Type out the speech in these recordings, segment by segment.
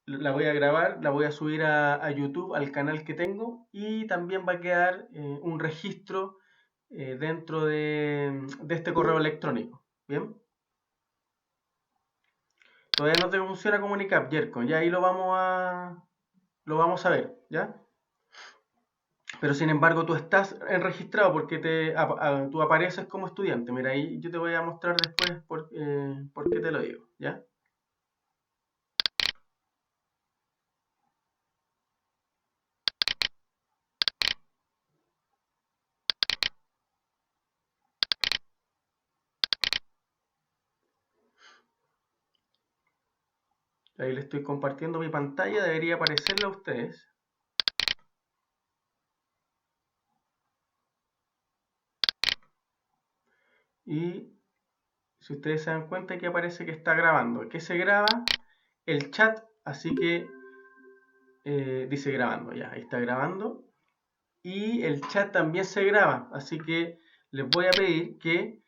la voy a grabar, la voy a subir a YouTube, al canal que tengo, y también va a quedar un registro dentro de este correo electrónico. ¿Bien? Todavía no te funciona Comunicap, Jerko, ya ahí lo vamos a ver, ¿ya? Pero sin embargo tú estás registrado porque tú apareces como estudiante. Mira, ahí yo te voy a mostrar después por qué te lo digo, ¿ya? Ahí le estoy compartiendo mi pantalla, debería aparecerle a ustedes. Y si ustedes se dan cuenta, aquí aparece que está grabando. ¿Qué se graba? El chat, así que dice grabando, ya, ahí está grabando. Y el chat también se graba, así que les voy a pedir que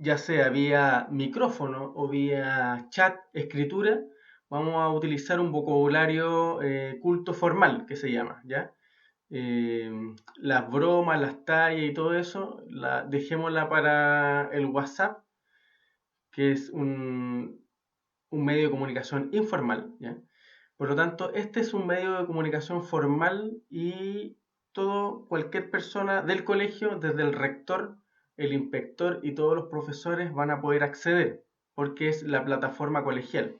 ya sea vía micrófono o vía chat, escritura, vamos a utilizar un vocabulario culto formal, que se llama, ¿ya? Eh, las bromas, las tallas y todo eso, dejémosla para el WhatsApp, que es un medio de comunicación informal, ¿ya? Por lo tanto, este es un medio de comunicación formal y cualquier persona del colegio, desde el rector, el inspector y todos los profesores van a poder acceder, porque es la plataforma colegial.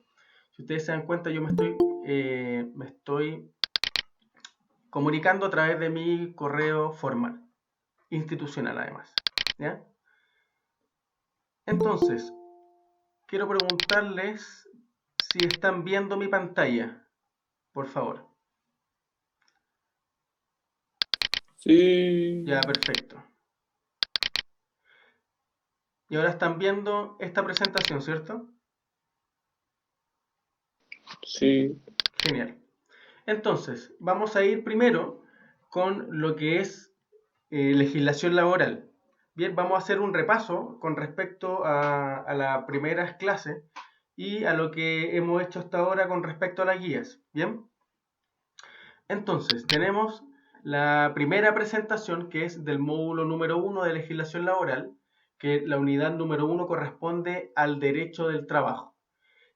Si ustedes se dan cuenta, yo me estoy comunicando a través de mi correo formal, institucional además, ¿ya? Entonces, quiero preguntarles si están viendo mi pantalla, por favor. Sí, Ya, perfecto. Y ahora están viendo esta presentación, ¿cierto? sí, Genial. Entonces, vamos a ir primero con lo que es legislación laboral. Bien, vamos a hacer un repaso con respecto a las primeras clases y a lo que hemos hecho hasta ahora con respecto a las guías. Bien, entonces tenemos la primera presentación que es del módulo número 1 de legislación laboral, que la unidad número 1 corresponde al derecho del trabajo.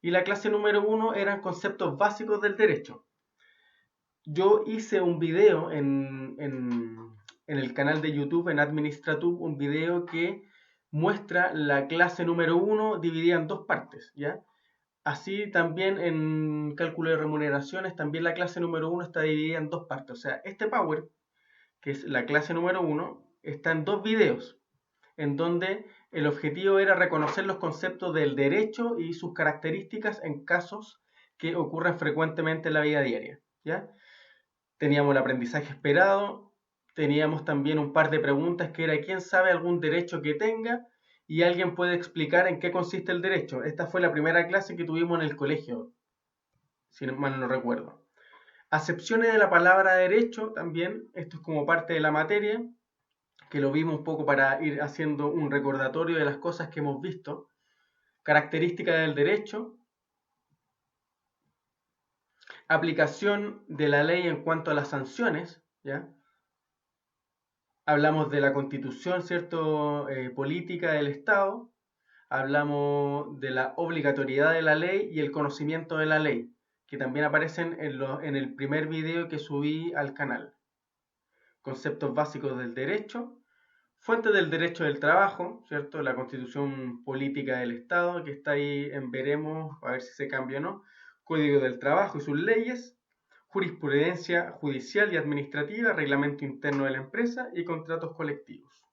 Y la clase número 1 eran conceptos básicos del derecho. Yo hice un video en el canal de YouTube, en Administratube, un video que muestra la clase número 1 dividida en dos partes, ¿ya? Así también en cálculo de remuneraciones, también la clase número 1 está dividida en dos partes. O sea, este Power, que es la clase número 1, está en dos videos, en donde el objetivo era reconocer los conceptos del derecho y sus características en casos que ocurren frecuentemente en la vida diaria, ¿ya? Teníamos el aprendizaje esperado, teníamos también un par de preguntas que era ¿quién sabe algún derecho que tenga? Y alguien puede explicar en qué consiste el derecho. Esta fue la primera clase que tuvimos en el colegio, si mal no recuerdo. Acepciones de la palabra derecho también, esto es como parte de la materia, que lo vimos un poco para ir haciendo un recordatorio de las cosas que hemos visto. Características del derecho, aplicación de la ley en cuanto a las sanciones, ¿ya? Hablamos de la constitución, ¿cierto? Política del Estado, hablamos de la obligatoriedad de la ley y el conocimiento de la ley, que también aparecen en el primer video que subí al canal. Conceptos básicos del derecho, fuentes del derecho del trabajo, ¿cierto? La constitución política del Estado, que está ahí en veremos, a ver si se cambia o no. Código del trabajo y sus leyes, jurisprudencia judicial y administrativa, reglamento interno de la empresa y contratos colectivos.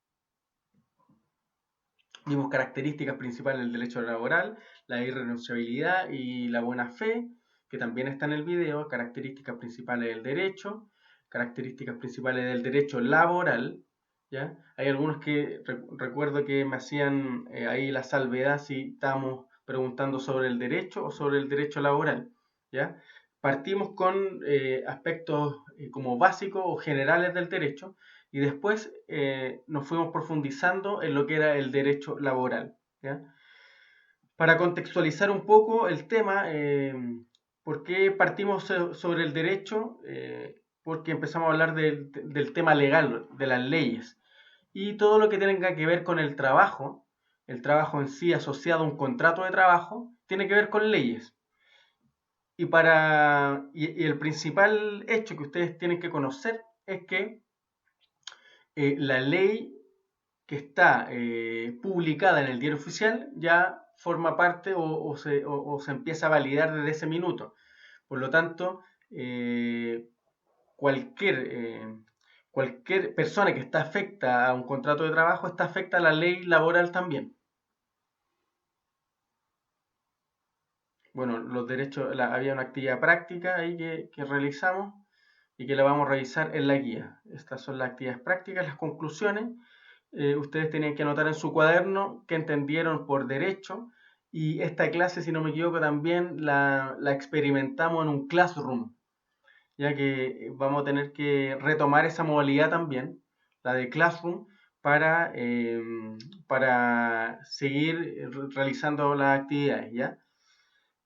Vimos características principales del derecho laboral, la irrenunciabilidad y la buena fe, que también está en el video, características principales del derecho, características principales del derecho laboral, ¿ya? Hay algunos que recuerdo que me hacían ahí la salvedad si estábamos preguntando sobre el derecho o sobre el derecho laboral, ¿ya? Partimos con aspectos como básicos o generales del derecho, y después nos fuimos profundizando en lo que era el derecho laboral, ¿ya? Para contextualizar un poco el tema, ¿por qué partimos sobre el derecho? Porque empezamos a hablar del tema legal, de las leyes, y todo lo que tenga que ver con el trabajo en sí asociado a un contrato de trabajo, tiene que ver con leyes. Y el principal hecho que ustedes tienen que conocer es que la ley que está publicada en el diario oficial ya forma parte o se empieza a validar desde ese minuto. Por lo tanto, eh, cualquier, eh, cualquier persona que está afecta a un contrato de trabajo está afecta a la ley laboral también. Bueno, los derechos, había una actividad práctica ahí que realizamos y que la vamos a revisar en la guía. Estas son las actividades prácticas, las conclusiones. Ustedes tenían que anotar en su cuaderno qué entendieron por derecho y esta clase, si no me equivoco, también la experimentamos en un classroom, ya que vamos a tener que retomar esa modalidad también, la de classroom, para seguir realizando las actividades, ¿ya?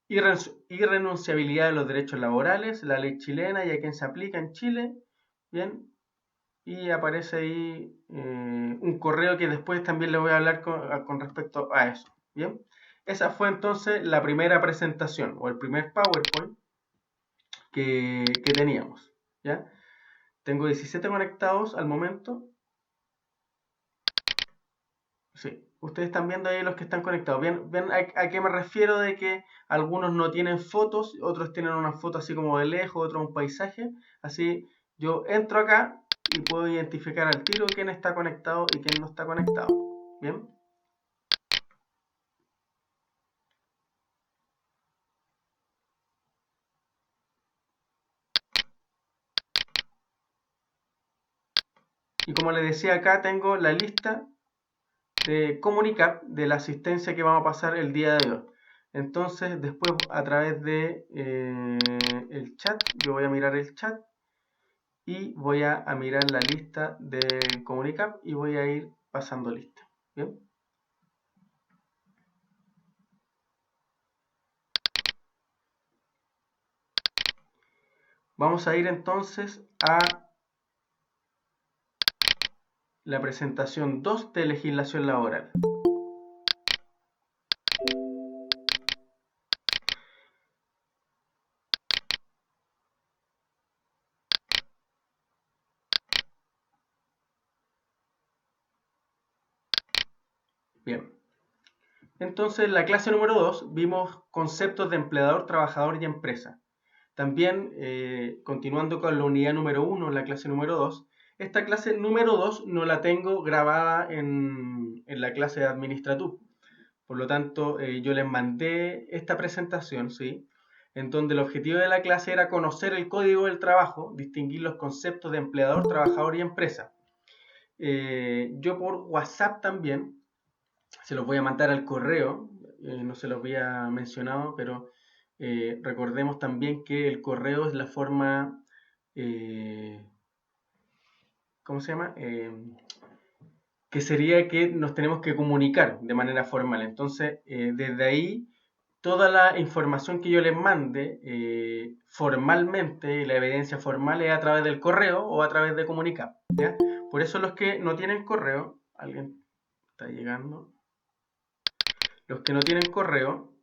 Irrenunciabilidad de los derechos laborales, la ley chilena y a quién se aplica en Chile, ¿bien? Y aparece ahí un correo que después también le voy a hablar con respecto a eso, ¿bien? Esa fue entonces la primera presentación o el primer PowerPoint que teníamos, ¿ya? Tengo 17 conectados al momento. Sí, ustedes están viendo ahí los que están conectados. ¿Ven a qué me refiero de que algunos no tienen fotos, otros tienen una foto así como de lejos, otros un paisaje? Así yo entro acá y puedo identificar al tiro quién está conectado y quién no está conectado. ¿Bien? Y como les decía acá, tengo la lista de Comunicap de la asistencia que vamos a pasar el día de hoy. Entonces, después a través de el chat, yo voy a mirar el chat y voy a mirar la lista de Comunicap y voy a ir pasando lista. ¿Bien? Vamos a ir entonces a la presentación 2 de legislación laboral. Bien. Entonces, en la clase número 2 vimos conceptos de empleador, trabajador y empresa. También, continuando con la unidad número 1, la clase número 2, esta clase número 2 no la tengo grabada en la clase de Administratur. Por lo tanto, yo les mandé esta presentación, ¿sí? En donde el objetivo de la clase era conocer el código del trabajo, distinguir los conceptos de empleador, trabajador y empresa. Yo por WhatsApp también, se los voy a mandar al correo, no se los había mencionado, pero recordemos también que el correo es la forma, eh, ¿cómo se llama? Que sería que nos tenemos que comunicar de manera formal. Entonces, desde ahí, toda la información que yo les mande formalmente, la evidencia formal es a través del correo o a través de comunicar, ¿ya? Por eso los que no tienen correo, alguien está llegando, los que no tienen correo,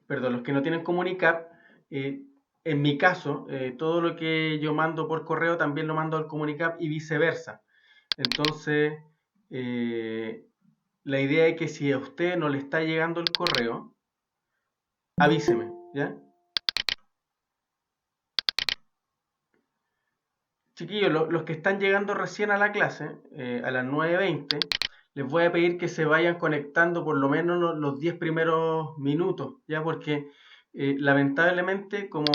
perdón, los que no tienen comunicar, en mi caso, todo lo que yo mando por correo también lo mando al comunicar y viceversa. Entonces, eh, la idea es que si a usted no le está llegando el correo, avíseme, ¿ya? Chiquillos, los que están llegando recién a la clase, a las 9:20, les voy a pedir que se vayan conectando por lo menos los 10 primeros minutos, ¿ya? Porque lamentablemente, como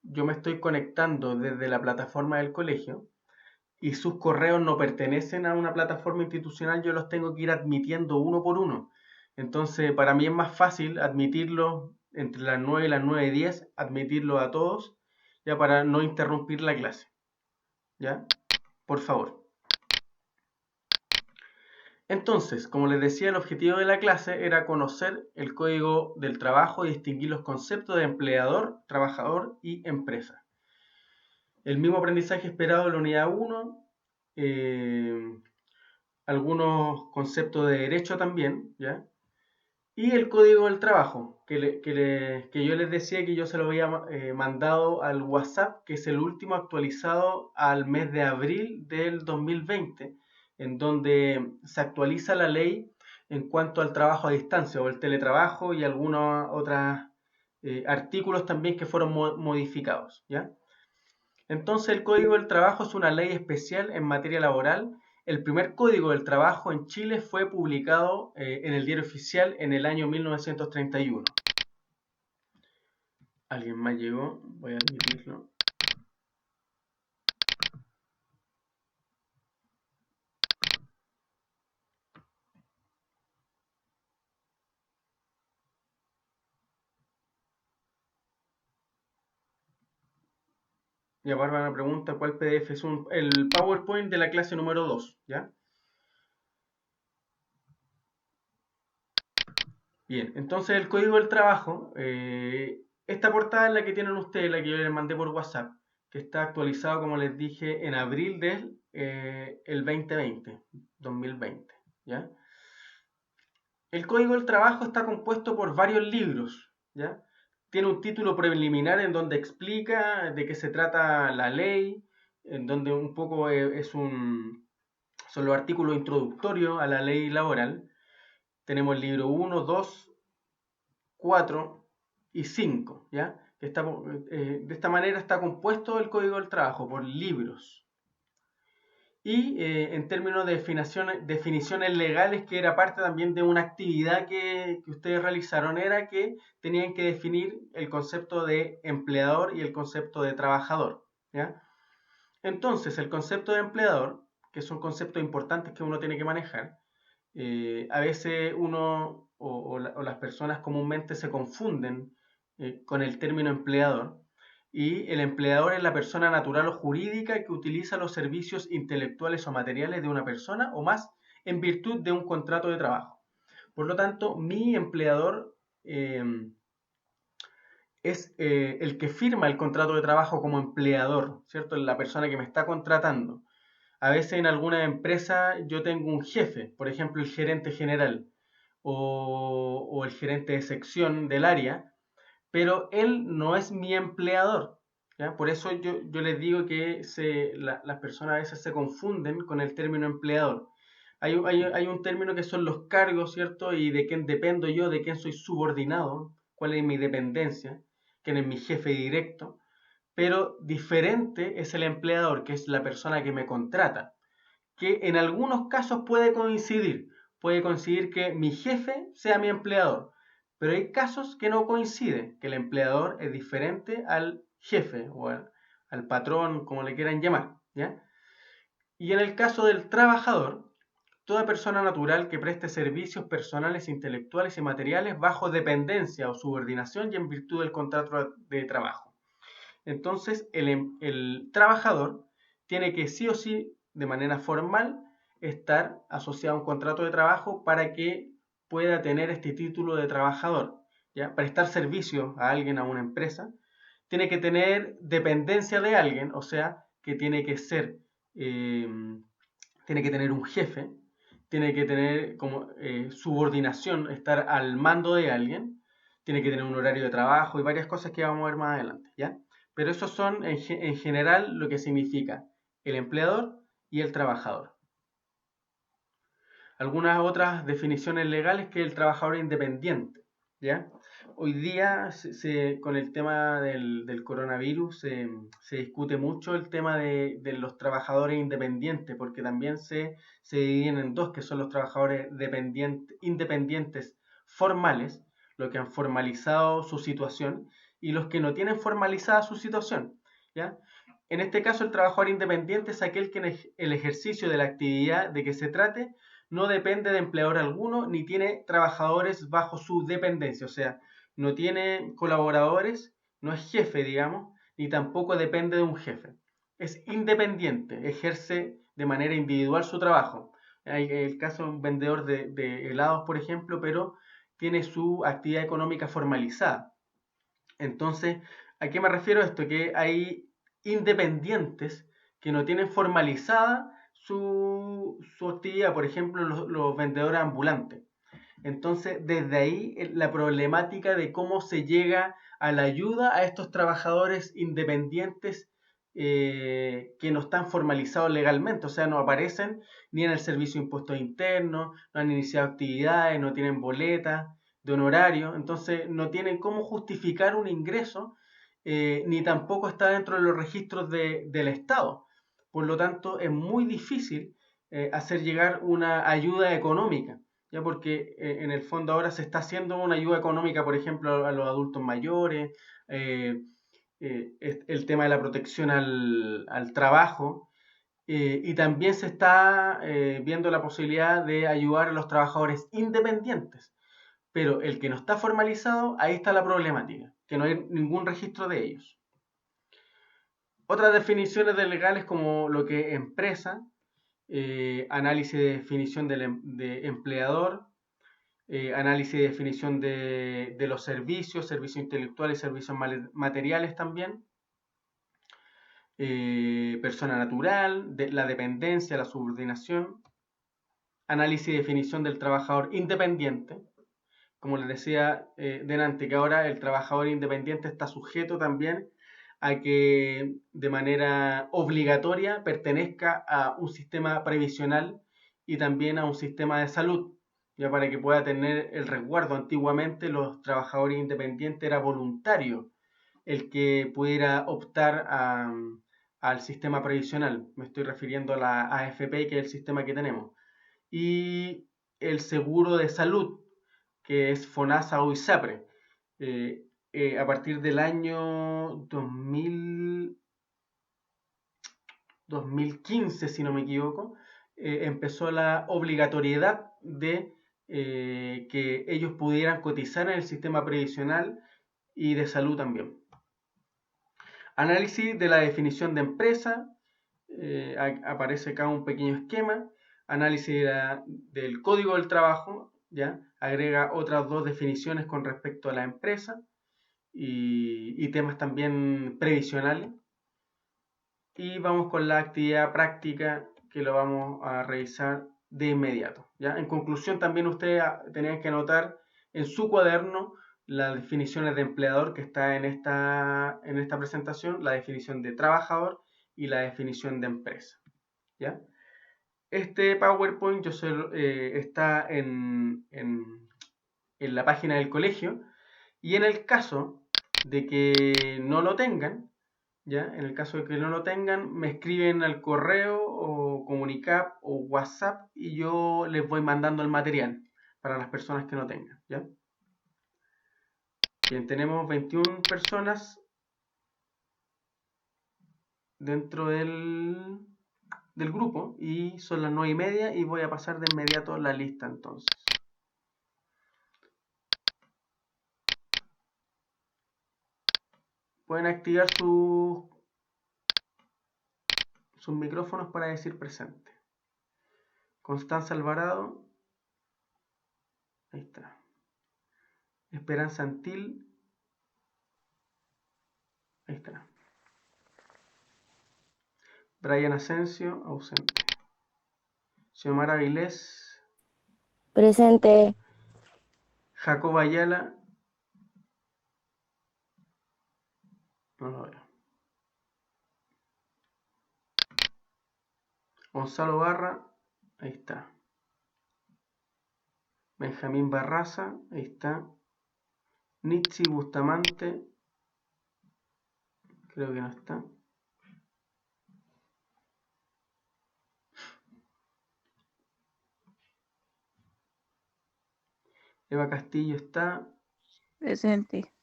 yo me estoy conectando desde la plataforma del colegio y sus correos no pertenecen a una plataforma institucional, yo los tengo que ir admitiendo uno por uno. Entonces, para mí es más fácil admitirlos entre las 9 y las 9:10, admitirlos a todos, ya para no interrumpir la clase. ¿Ya? Por favor. Entonces, como les decía, el objetivo de la clase era conocer el código del trabajo y distinguir los conceptos de empleador, trabajador y empresa. El mismo aprendizaje esperado en la unidad 1, algunos conceptos de derecho también, ¿ya? Y el código del trabajo, que yo les decía que yo se lo había mandado al WhatsApp, que es el último actualizado al mes de abril del 2020, en donde se actualiza la ley en cuanto al trabajo a distancia o el teletrabajo y algunos otros artículos también que fueron modificados, ¿ya? Entonces, el Código del Trabajo es una ley especial en materia laboral. El primer Código del Trabajo en Chile fue publicado en el Diario Oficial en el año 1931. ¿Alguien más llegó? Voy a admitirlo. Y a Bárbara pregunta cuál PDF es el PowerPoint de la clase número 2, ¿ya? Bien, entonces el Código del Trabajo, esta portada es la que tienen ustedes, la que yo les mandé por WhatsApp, que está actualizado, como les dije, en abril del el 2020, ¿ya? El Código del Trabajo está compuesto por varios libros, ¿ya? Tiene un título preliminar en donde explica de qué se trata la ley, en donde un poco son los artículos introductorios a la ley laboral. Tenemos el libro 1, 2, 4 y 5, ¿ya? De esta manera está compuesto el Código del Trabajo por libros. Y en términos de definiciones legales, que era parte también de una actividad que ustedes realizaron, era que tenían que definir el concepto de empleador y el concepto de trabajador, ¿ya? Entonces, el concepto de empleador, que son conceptos importantes que uno tiene que manejar, a veces uno o las personas comúnmente se confunden con el término empleador, y el empleador es la persona natural o jurídica que utiliza los servicios intelectuales o materiales de una persona o más en virtud de un contrato de trabajo. Por lo tanto, mi empleador es el que firma el contrato de trabajo como empleador, ¿cierto? La persona que me está contratando. A veces en alguna empresa yo tengo un jefe, por ejemplo el gerente general o el gerente de sección del área, pero él no es mi empleador, ¿ya? Por eso yo les digo que las personas a veces se confunden con el término empleador. Hay un término que son los cargos, ¿cierto? Y de quién dependo yo, de quién soy subordinado, cuál es mi dependencia, quién es mi jefe directo. Pero diferente es el empleador, que es la persona que me contrata, que en algunos casos puede coincidir. Puede coincidir que mi jefe sea mi empleador, pero hay casos que no coinciden, que el empleador es diferente al jefe o al patrón, como le quieran llamar, ¿ya? Y en el caso del trabajador, toda persona natural que preste servicios personales, intelectuales y materiales bajo dependencia o subordinación y en virtud del contrato de trabajo. Entonces, el trabajador tiene que sí o sí, de manera formal, estar asociado a un contrato de trabajo para que pueda tener este título de trabajador, ¿ya? Prestar servicio a alguien, a una empresa, tiene que tener dependencia de alguien, o sea, que tiene que ser, tiene que tener un jefe, tiene que tener como subordinación, estar al mando de alguien, tiene que tener un horario de trabajo y varias cosas que vamos a ver más adelante, ¿ya? Pero esos son en general lo que significa el empleador y el trabajador. Algunas otras definiciones legales que el trabajador independiente, ¿ya? Hoy día con el tema del coronavirus se discute mucho el tema de los trabajadores independientes, porque también se dividen en dos, que son los trabajadores independientes formales, los que han formalizado su situación, y los que no tienen formalizada su situación, ¿ya? En este caso, el trabajador independiente es aquel que en el ejercicio de la actividad de que se trate no depende de empleador alguno ni tiene trabajadores bajo su dependencia, o sea, no tiene colaboradores, no es jefe, digamos, ni tampoco depende de un jefe. Es independiente, ejerce de manera individual su trabajo. Hay el caso de un vendedor de helados, por ejemplo, pero tiene su actividad económica formalizada. Entonces, ¿a qué me refiero a esto? Que hay independientes que no tienen formalizada su actividad, por ejemplo, los vendedores ambulantes. Entonces, desde ahí la problemática de cómo se llega a la ayuda a estos trabajadores independientes que no están formalizados legalmente, o sea, no aparecen ni en el servicio de impuestos internos, no han iniciado actividades, no tienen boletas de honorario, entonces no tienen cómo justificar un ingreso, ni tampoco está dentro de los registros del Estado. Por lo tanto, es muy difícil hacer llegar una ayuda económica, ya porque en el fondo ahora se está haciendo una ayuda económica, por ejemplo, a los adultos mayores, eh, el tema de la protección al trabajo, y también se está viendo la posibilidad de ayudar a los trabajadores independientes, pero el que no está formalizado, ahí está la problemática, que no hay ningún registro de ellos. Otras definiciones de legales como lo que es empresa, análisis de definición de empleador, análisis de definición de los servicios, servicios intelectuales, servicios materiales también, persona natural, la dependencia, la subordinación, análisis y definición del trabajador independiente. Como les decía delante, que ahora el trabajador independiente está sujeto también a que de manera obligatoria pertenezca a un sistema previsional y también a un sistema de salud, ya para que pueda tener el resguardo. Antiguamente los trabajadores independientes era voluntario el que pudiera optar al sistema previsional. Me estoy refiriendo a la AFP, que es el sistema que tenemos. Y el seguro de salud, que es FONASA o ISAPRE. A partir del año 2015, si no me equivoco, empezó la obligatoriedad de que ellos pudieran cotizar en el sistema previsional y de salud también. Análisis de la definición de empresa, aparece acá un pequeño esquema. Análisis del código del trabajo, ¿ya? Agrega otras dos definiciones con respecto a la empresa y temas también previsionales. Y vamos con la actividad práctica, que lo vamos a revisar de inmediato, ¿ya? En conclusión, también ustedes tenían que anotar en su cuaderno las definiciones de empleador que está en esta presentación, la definición de trabajador y la definición de empresa, ¿ya? Este PowerPoint está en la página del colegio, y en el caso de que no lo tengan, ¿ya? En el caso de que no lo tengan, me escriben al correo o Comunicap o WhatsApp y yo les voy mandando el material para las personas que no tengan, ¿ya? Bien, tenemos 21 personas dentro del grupo y son las 9:30 y voy a pasar de inmediato la lista entonces. Pueden activar sus micrófonos para decir presente. Constanza Alvarado, ahí está. Esperanza Antil, ahí está. Brian Asensio, ausente. Xiomara Avilés, Presente. Jacob Ayala, no lo veo. Gonzalo Barra, ahí está. Benjamín Barraza, ahí está. Nitsi Bustamante, creo que no está. Eva Castillo está. Presente.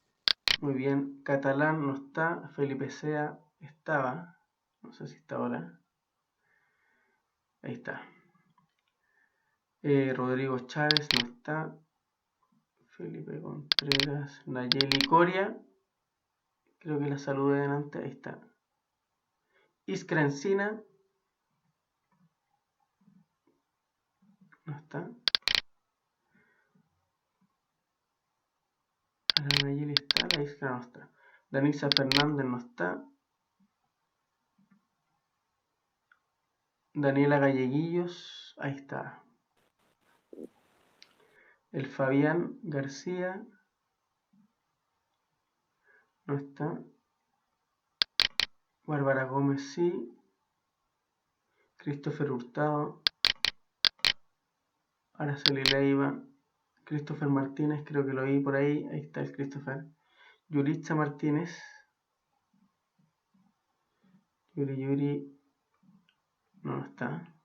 Muy bien. Catalán no está. Felipe Sea estaba. No sé si está ahora. Ahí está. Rodrigo Chávez no está. Felipe Contreras. Nayeli Coria. Creo que la saludé delante. Ahí está. Iskra Encina. No está. Ana Nayeli está, la Isla no está. Danisa Fernández no está. Daniela Galleguillos, ahí está. El Fabián García no está. Bárbara Gómez sí. Christopher Hurtado. Araceli Leiva. Christopher Martínez, creo que lo vi por ahí. Ahí está el Christopher. Yuritza Martínez. Yuri. No está.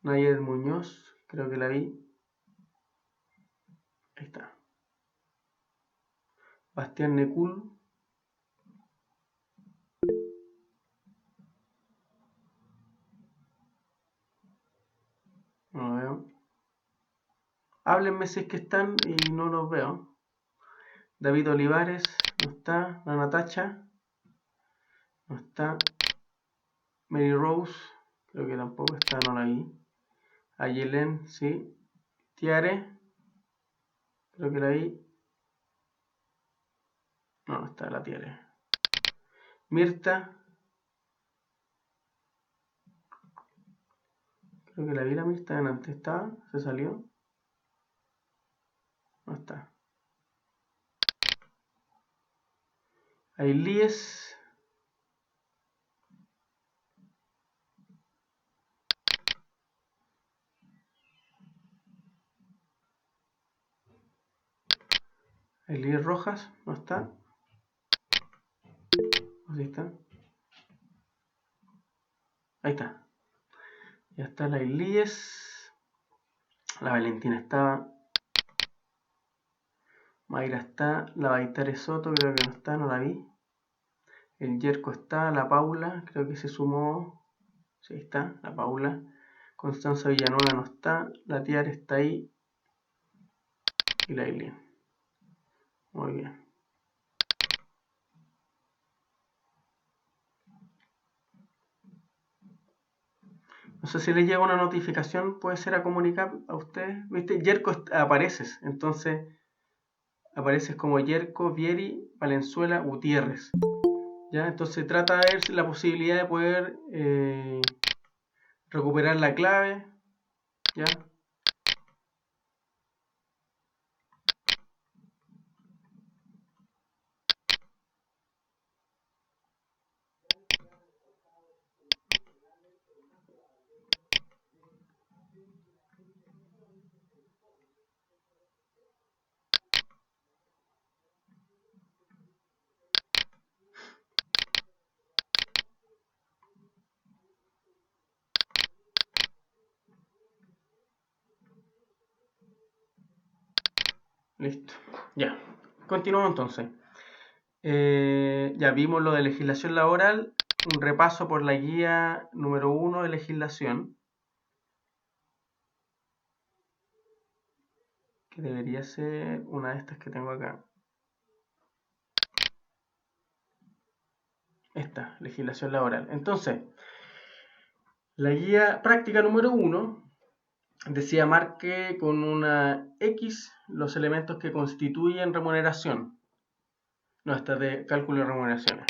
Nayed Muñoz, creo que la vi. Ahí está. Bastián Necul. No lo veo. Háblenme si es que están y no los veo. David Olivares, no está. La Natacha, no está. Mary Rose, creo que tampoco está, no la vi. Ayelen, sí. Tiare, creo que la vi. No está la Tiare. Mirta, creo que la vi la Mirta antes. ¿Estaba? ¿Se salió? No está. Ailíes. Ailíes Rojas, no está. ¿Dónde está? Ahí está. Ya está la Ailíes. La Valentina estaba. Mayra está. La Baitare Soto, creo que no está, no la vi. El Yerko está. La Paula, creo que se sumó. Sí, está, la Paula. Constanza Villanueva no está. La Tiare está ahí. Y la Eileen. Muy bien. No sé si les llega una notificación, puede ser a comunicar a ustedes. ¿Viste? Yerko apareces, entonces apareces como Yerko, Vieri, Valenzuela, Gutiérrez. ¿Ya? Entonces trata de ver la posibilidad de poder recuperar la clave. ¿Ya? Listo. Ya. Continuamos entonces. Ya vimos lo de legislación laboral. Un repaso por la guía número 1 de legislación. Que debería ser una de estas que tengo acá. Esta, legislación laboral. Entonces, la guía práctica número 1 decía marque con una X los elementos que constituyen remuneración. No, esta es de cálculo de remuneraciones.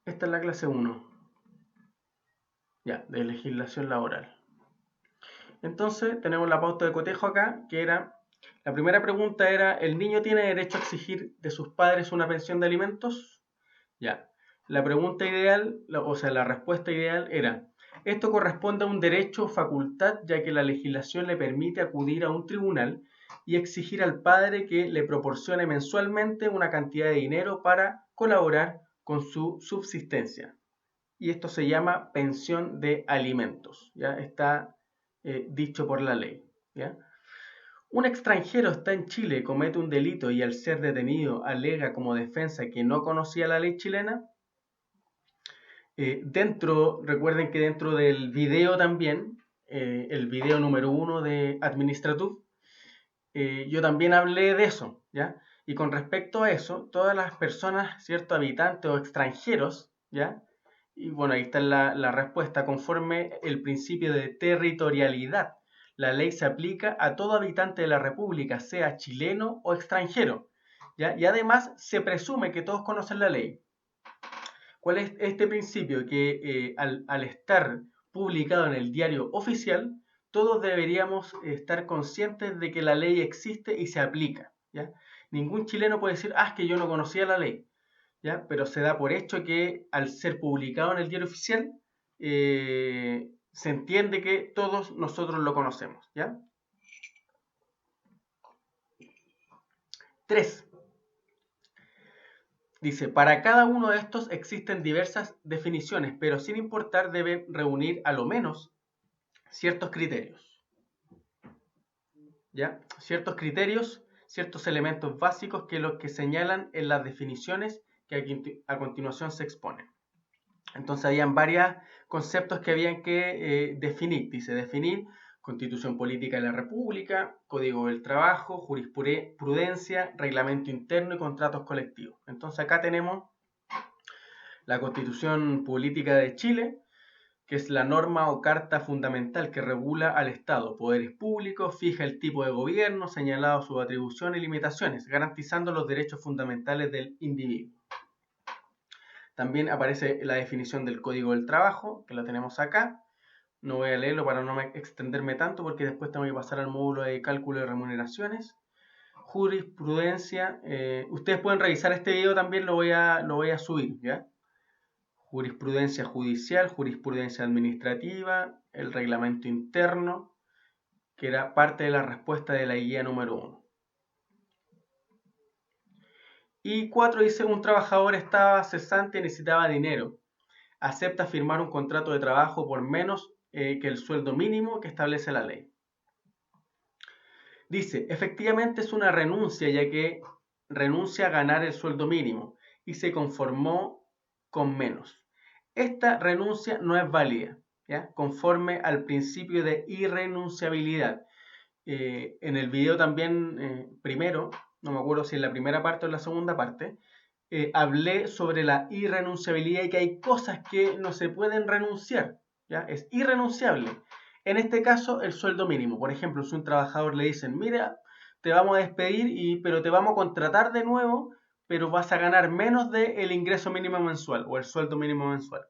Esta es la clase 1. Ya, de legislación laboral. Entonces, tenemos la pauta de cotejo acá, que era, la primera pregunta era, ¿el niño tiene derecho a exigir de sus padres una pensión de alimentos? Ya. La pregunta ideal, o sea, la respuesta ideal era, esto corresponde a un derecho o facultad, ya que la legislación le permite acudir a un tribunal y exigir al padre que le proporcione mensualmente una cantidad de dinero para colaborar con su subsistencia. Y esto se llama pensión de alimentos, ¿ya? Está dicho por la ley, ¿ya? Un extranjero está en Chile, comete un delito y al ser detenido alega como defensa que no conocía la ley chilena. Recuerden que dentro del video también, el video número 1 de Administrative, yo también hablé de eso, ¿ya? Y con respecto a eso, todas las personas, ¿cierto? Habitantes o extranjeros, ¿ya? Y bueno, ahí está la respuesta, conforme el principio de territorialidad. La ley se aplica a todo habitante de la República, sea chileno o extranjero, ¿ya? Y además se presume que todos conocen la ley. ¿Cuál es este principio? Que al estar publicado en el diario oficial, todos deberíamos estar conscientes de que la ley existe y se aplica, ¿ya? Ningún chileno puede decir, es que yo no conocía la ley, ¿ya? Pero se da por hecho que al ser publicado en el diario oficial, se entiende que todos nosotros lo conocemos, ¿ya? 3. Dice, para cada uno de estos existen diversas definiciones, pero sin importar deben reunir a lo menos ciertos criterios, ¿ya? Ciertos criterios, ciertos elementos básicos que los que señalan en las definiciones que a continuación se exponen. Entonces habían varios conceptos que habían que definir. Dice, definir Constitución Política de la República, Código del Trabajo, Jurisprudencia, Reglamento Interno y Contratos Colectivos. Entonces acá tenemos la Constitución Política de Chile, que es la norma o carta fundamental que regula al Estado, poderes públicos, fija el tipo de gobierno, señalado sus atribuciones y limitaciones, garantizando los derechos fundamentales del individuo. También aparece la definición del Código del Trabajo, que la tenemos acá. No voy a leerlo para no extenderme tanto, porque después tengo que pasar al módulo de cálculo de remuneraciones. Jurisprudencia. Ustedes pueden revisar este video también, lo voy a subir, ¿ya? Jurisprudencia judicial, jurisprudencia administrativa, el reglamento interno, que era parte de la respuesta de la guía número 1. Y 4 dice, un trabajador estaba cesante y necesitaba dinero. Acepta firmar un contrato de trabajo por menos que el sueldo mínimo que establece la ley. Dice, efectivamente es una renuncia, ya que renuncia a ganar el sueldo mínimo y se conformó con menos. Esta renuncia no es válida, ¿ya? Conforme al principio de irrenunciabilidad. En el video también, primero, no me acuerdo si en la primera parte o en la segunda parte, hablé sobre la irrenunciabilidad y que hay cosas que no se pueden renunciar, ¿ya? Es irrenunciable. En este caso, el sueldo mínimo. Por ejemplo, si un trabajador le dicen, mira, te vamos a despedir, pero te vamos a contratar de nuevo, pero vas a ganar menos del ingreso mínimo mensual o el sueldo mínimo mensual.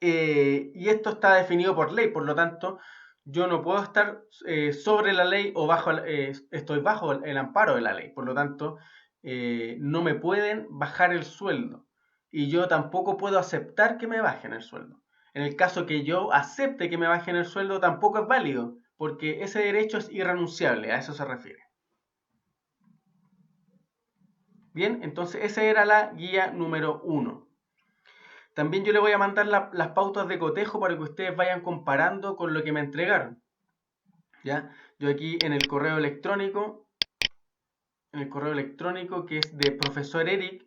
Y esto está definido por ley, por lo tanto, yo no puedo estar sobre la ley o estoy bajo el amparo de la ley. Por lo tanto, no me pueden bajar el sueldo. Y yo tampoco puedo aceptar que me bajen el sueldo. En el caso que yo acepte que me bajen el sueldo, tampoco es válido, porque ese derecho es irrenunciable, a eso se refiere. Bien, entonces esa era la guía número 1. También yo le voy a mandar las pautas de cotejo para que ustedes vayan comparando con lo que me entregaron. ¿Ya? Yo aquí en el correo electrónico que es de profesor Eric,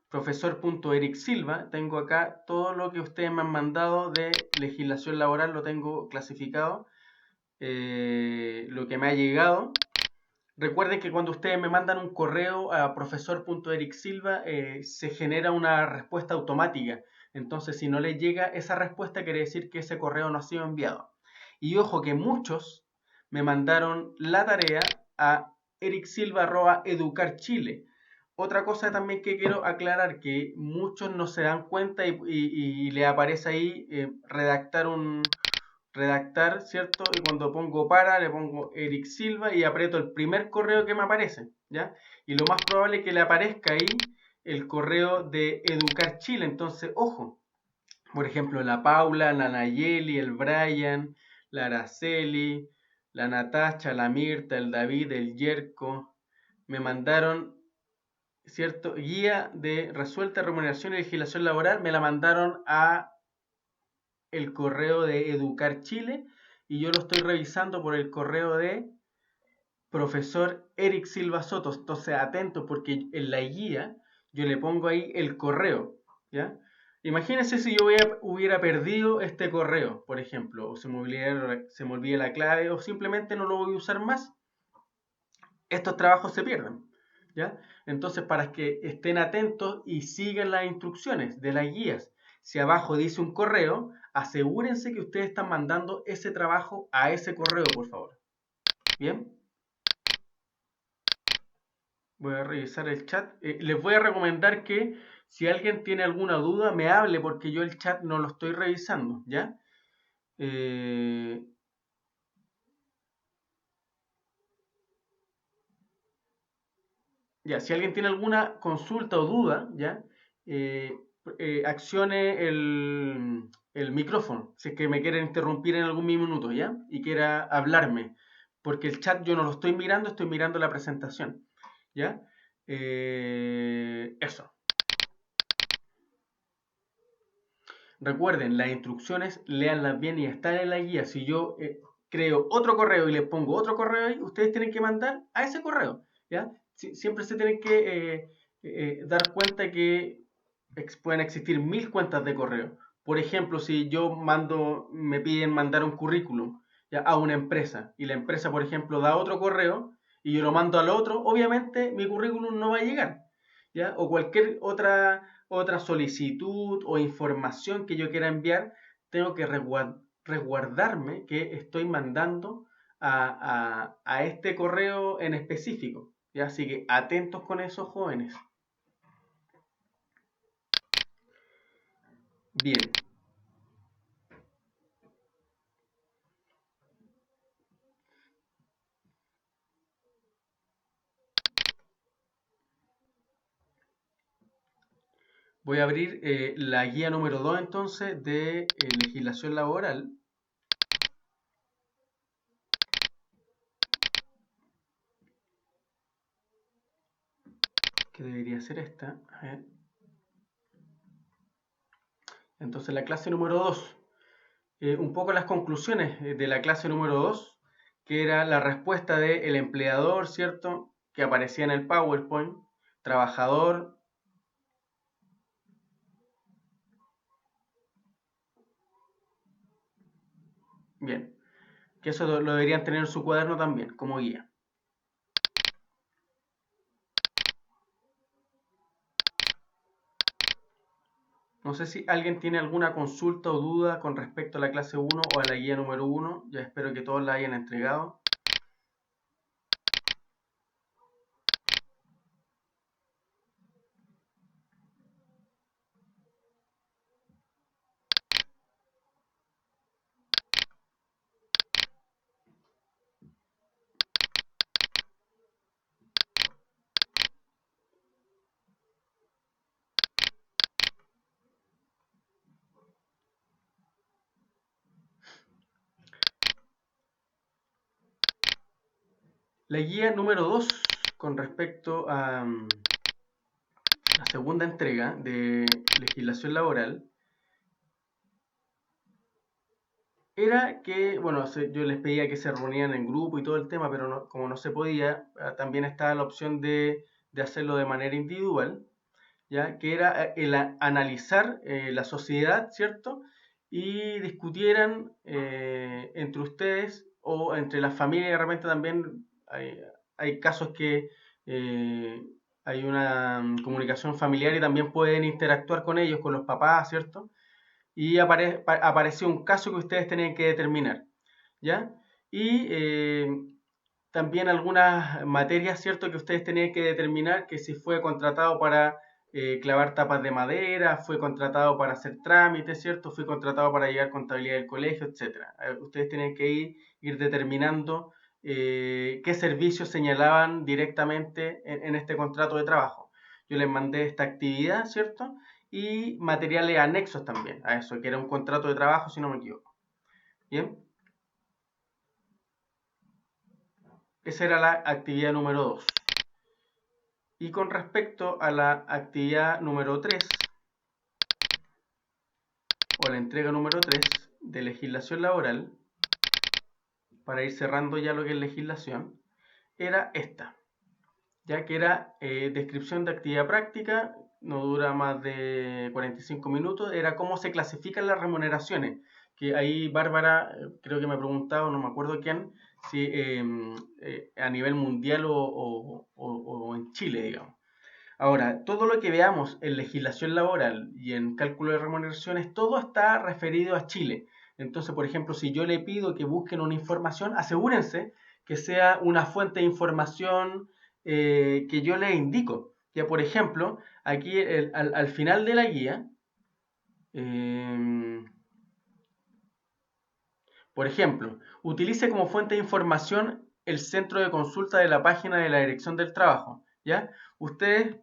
profesor.ericsilva, tengo acá todo lo que ustedes me han mandado de legislación laboral, lo tengo clasificado, lo que me ha llegado. Recuerden que cuando ustedes me mandan un correo a profesor.ericsilva, se genera una respuesta automática. Entonces, si no les llega esa respuesta, quiere decir que ese correo no ha sido enviado. Y ojo que muchos me mandaron la tarea a ericsilva@educarchile. Otra cosa también que quiero aclarar, que muchos no se dan cuenta y le aparece ahí redactar, ¿cierto? Y cuando pongo le pongo Eric Silva y aprieto el primer correo que me aparece, ¿ya? Y lo más probable es que le aparezca ahí el correo de Educar Chile. Entonces, ojo, por ejemplo, la Paula, la Nayeli, el Brian, la Araceli, la Natacha, la Mirta, el David, el Yerko, me mandaron, ¿cierto? Guía de resuelta remuneración y legislación laboral, me la mandaron a el correo de Educar Chile y yo lo estoy revisando por el correo de profesor Eric Silva Soto. Entonces, atento porque en la guía yo le pongo ahí el correo, ¿ya? Imagínense si yo hubiera perdido este correo, por ejemplo, o se me olvida la clave, o simplemente no lo voy a usar más. Estos trabajos se pierden, ¿ya? Entonces, para que estén atentos y sigan las instrucciones de las guías. Si abajo dice un correo, asegúrense que ustedes están mandando ese trabajo a ese correo, por favor. ¿Bien? Voy a revisar el chat. Les voy a recomendar que si alguien tiene alguna duda, me hable porque yo el chat no lo estoy revisando, ¿ya? Eh, Ya, si alguien tiene alguna consulta o duda, ya, Eh, accione el micrófono, si es que me quieren interrumpir en algún minuto, ya, y quiera hablarme, porque el chat yo no lo estoy mirando la presentación, ya. Eso. Recuerden, las instrucciones, léanlas bien y están en la guía. Si yo creo otro correo y les pongo otro correo ahí, ustedes tienen que mandar a ese correo, ¿ya? Siempre se tienen que dar cuenta que pueden existir 1000 cuentas de correo. Por ejemplo, si yo me piden mandar un currículum, ¿ya? A una empresa y la empresa, por ejemplo, da otro correo y yo lo mando al otro, obviamente mi currículum no va a llegar, ¿ya? O cualquier otra solicitud o información que yo quiera enviar, tengo que resguardarme que estoy mandando a este correo en específico, ¿ya? Así que atentos con esos, jóvenes. Bien. Voy a abrir la guía número 2 entonces de legislación laboral, que debería ser esta. A ver. Entonces la clase número 2, un poco las conclusiones de la clase número 2, que era la respuesta del empleador, ¿cierto? Que aparecía en el PowerPoint, trabajador. Bien, que eso lo deberían tener en su cuaderno también, como guía. No sé si alguien tiene alguna consulta o duda con respecto a la clase 1 o a la guía número 1. Ya espero que todos la hayan entregado. La guía número 2 con respecto a la segunda entrega de legislación laboral era que, bueno, yo les pedía que se reunieran en grupo y todo el tema, pero como no se podía, también estaba la opción de hacerlo de manera individual, ¿ya? Que era analizar la sociedad, ¿cierto? Y discutieran entre ustedes o entre las familias, de repente también hay casos que eh, hay una comunicación familiar y también pueden interactuar con ellos, con los papás, ¿cierto? Y apareció un caso que ustedes tenían que determinar, ¿ya? Y también algunas materias, ¿cierto? Que ustedes tenían que determinar que si fue contratado para clavar tapas de madera, fue contratado para hacer trámites, ¿cierto? Fue contratado para llevar contabilidad del colegio, etcétera. Ustedes tienen que ir determinando qué servicios señalaban directamente en este contrato de trabajo. Yo les mandé esta actividad, ¿cierto? Y materiales anexos también a eso, que era un contrato de trabajo, si no me equivoco. Bien, esa era la actividad número 2. Y con respecto a la actividad número 3, o la entrega número 3 de legislación laboral, para ir cerrando ya lo que es legislación, era esta, ya que era descripción de actividad práctica, no dura más de 45 minutos, era cómo se clasifican las remuneraciones. Que ahí Bárbara, creo que me ha preguntado, no me acuerdo quién, si a nivel mundial o en Chile, digamos. Ahora, todo lo que veamos en legislación laboral y en cálculo de remuneraciones, todo está referido a Chile. Entonces, por ejemplo, si yo le pido que busquen una información, asegúrense que sea una fuente de información que yo les indico. Ya, por ejemplo, aquí al final de la guía, eh, por ejemplo, utilice como fuente de información el centro de consulta de la página de la Dirección del Trabajo. ¿Ya? Ustedes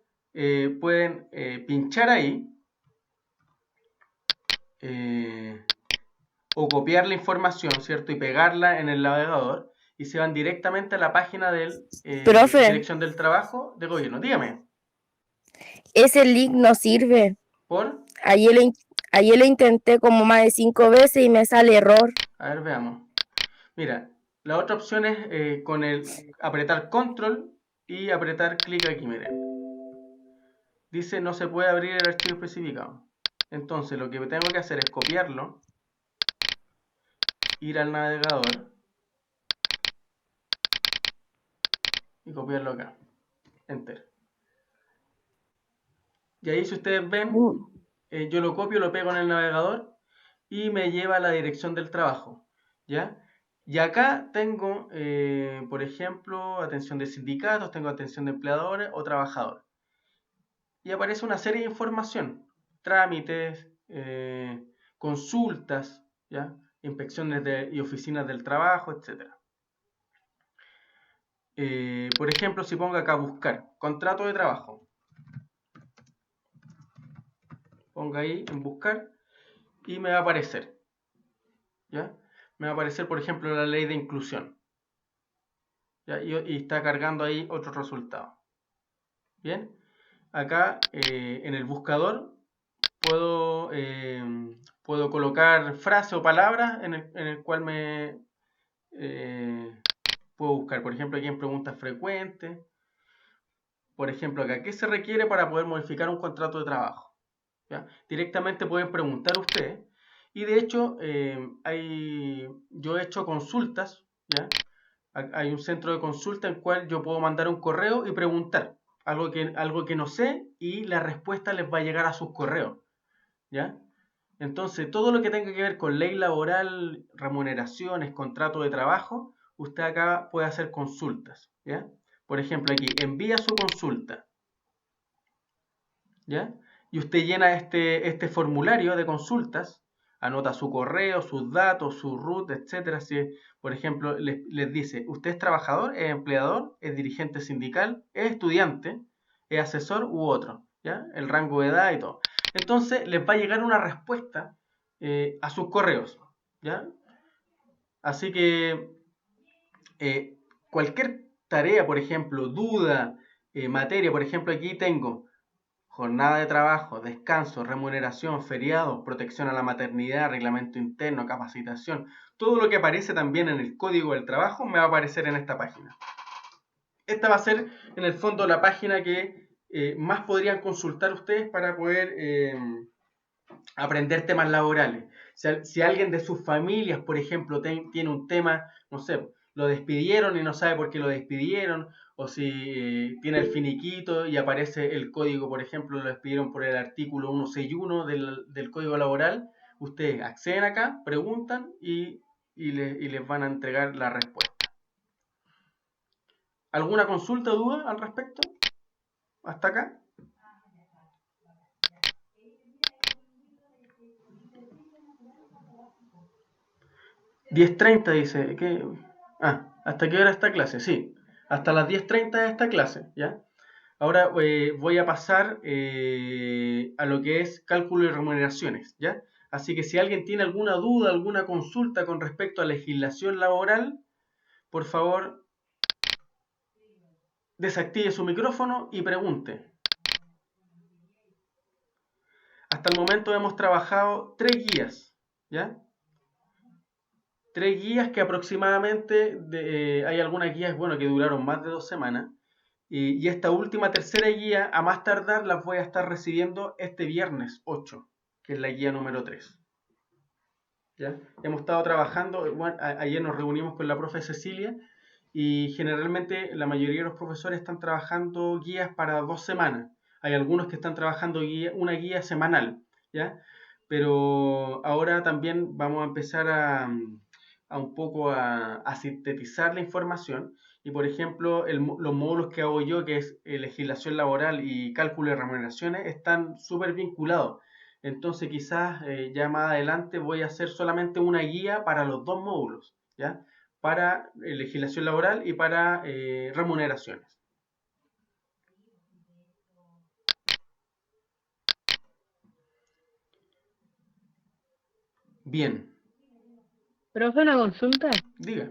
pueden pinchar ahí eh, o copiar la información, ¿cierto? Y pegarla en el navegador y se van directamente a la página de Profe, Dirección del Trabajo de Gobierno. Dígame, ese link no sirve. por, Ayer lo intenté como más de 5 veces y me sale error. a ver, veamos. Mira, la otra opción es con el apretar control y apretar clic aquí, miren. Dice no se puede abrir el archivo especificado. Entonces lo que tengo que hacer es copiarlo, ir al navegador y copiarlo acá. Enter. Y ahí si ustedes ven, yo lo copio, lo pego en el navegador y me lleva a la dirección del trabajo. ¿Ya? Y acá tengo, por ejemplo, atención de sindicatos, tengo atención de empleadores o trabajadores. Y aparece una serie de información, trámites, consultas, ¿ya? Inspecciones y oficinas del trabajo, etc. Por ejemplo, si pongo acá buscar contrato de trabajo, pongo ahí en buscar y me va a aparecer, ¿ya? Me va a aparecer, por ejemplo, la ley de inclusión, ¿ya? Y está cargando ahí otro resultado. Bien, acá en el buscador puedo, puedo colocar frase o palabras en el cual me puedo buscar. Por ejemplo, aquí en preguntas frecuentes. Por ejemplo, acá, ¿qué se requiere para poder modificar un contrato de trabajo? ¿Ya? Directamente pueden preguntar ustedes. Y de hecho, yo he hecho consultas, ¿ya? Hay un centro de consulta en el cual yo puedo mandar un correo y preguntar algo que no sé y la respuesta les va a llegar a sus correos, ¿ya? Entonces, todo lo que tenga que ver con ley laboral, remuneraciones, contrato de trabajo, usted acá puede hacer consultas, ¿ya? Por ejemplo, aquí envía su consulta, ¿ya? Y usted llena este formulario de consultas, anota su correo, sus datos, su root, etcétera. Si, por ejemplo, les dice, ¿usted es trabajador, es empleador, es dirigente sindical, es estudiante, es asesor u otro? ¿Ya? El rango de edad y todo. Entonces, les va a llegar una respuesta a sus correos, ¿ya? Así que cualquier tarea, por ejemplo, duda, materia, por ejemplo, aquí tengo jornada de trabajo, descanso, remuneración, feriados, protección a la maternidad, reglamento interno, capacitación. Todo lo que aparece también en el código del trabajo me va a aparecer en esta página. Esta va a ser en el fondo la página que más podrían consultar ustedes para poder aprender temas laborales. Si alguien de sus familias, por ejemplo, tiene un tema, no sé, lo despidieron y no sabe por qué lo despidieron, o si tiene el finiquito y aparece el código, por ejemplo, lo despidieron por el artículo 161 del Código Laboral, ustedes acceden acá, preguntan y les van a entregar la respuesta. ¿Alguna consulta o duda al respecto? ¿Hasta acá? 10:30 dice. ¿Hasta qué hora está clase? Sí, hasta las 10:30 de esta clase, ¿ya? Ahora voy a pasar a lo que es cálculo de remuneraciones, ¿ya? Así que si alguien tiene alguna duda, alguna consulta con respecto a legislación laboral, por favor, desactive su micrófono y pregunte. Hasta el momento hemos trabajado 3 guías, ¿ya? 3 guías que aproximadamente, hay algunas guías, bueno, que duraron más de 2 semanas, Y esta última tercera guía, a más tardar, las voy a estar recibiendo este viernes 8, que es la guía número 3. ¿Ya? Hemos estado trabajando, bueno, ayer nos reunimos con la profe Cecilia y generalmente la mayoría de los profesores están trabajando guías para 2 semanas. Hay algunos que están trabajando una guía semanal, ¿ya? Pero ahora también vamos a empezar a un poco a sintetizar la información y, por ejemplo, los módulos que hago yo, que es legislación laboral y cálculo de remuneraciones, están súper vinculados. Entonces quizás ya más adelante voy a hacer solamente una guía para los dos módulos, ¿ya? Para legislación laboral y para remuneraciones. Bien, Profe, una consulta. diga.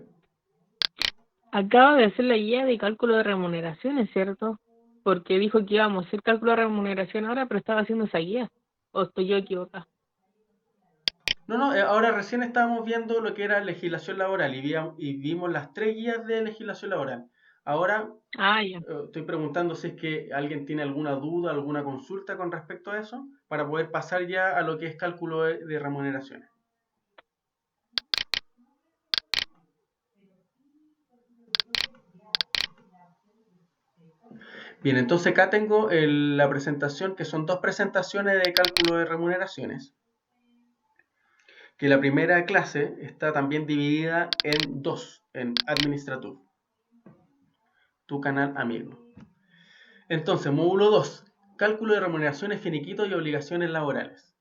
Acaba de hacer la guía de cálculo de remuneraciones, ¿cierto? Porque dijo que íbamos a hacer cálculo de remuneración ahora, pero estaba haciendo esa guía. ¿O estoy yo equivocada? No, no, ahora recién estábamos viendo lo que era legislación laboral y vimos las 3 guías de legislación laboral. Ahora Ah, ya. estoy preguntando si es que alguien tiene alguna duda, alguna consulta con respecto a eso, para poder pasar ya a lo que es cálculo de remuneraciones. Bien, entonces acá tengo la presentación, que son 2 presentaciones de cálculo de remuneraciones. Que la primera clase está también dividida en 2, en Administrative, tu canal amigo. Entonces, módulo 2, cálculo de remuneraciones, finiquitos y obligaciones laborales.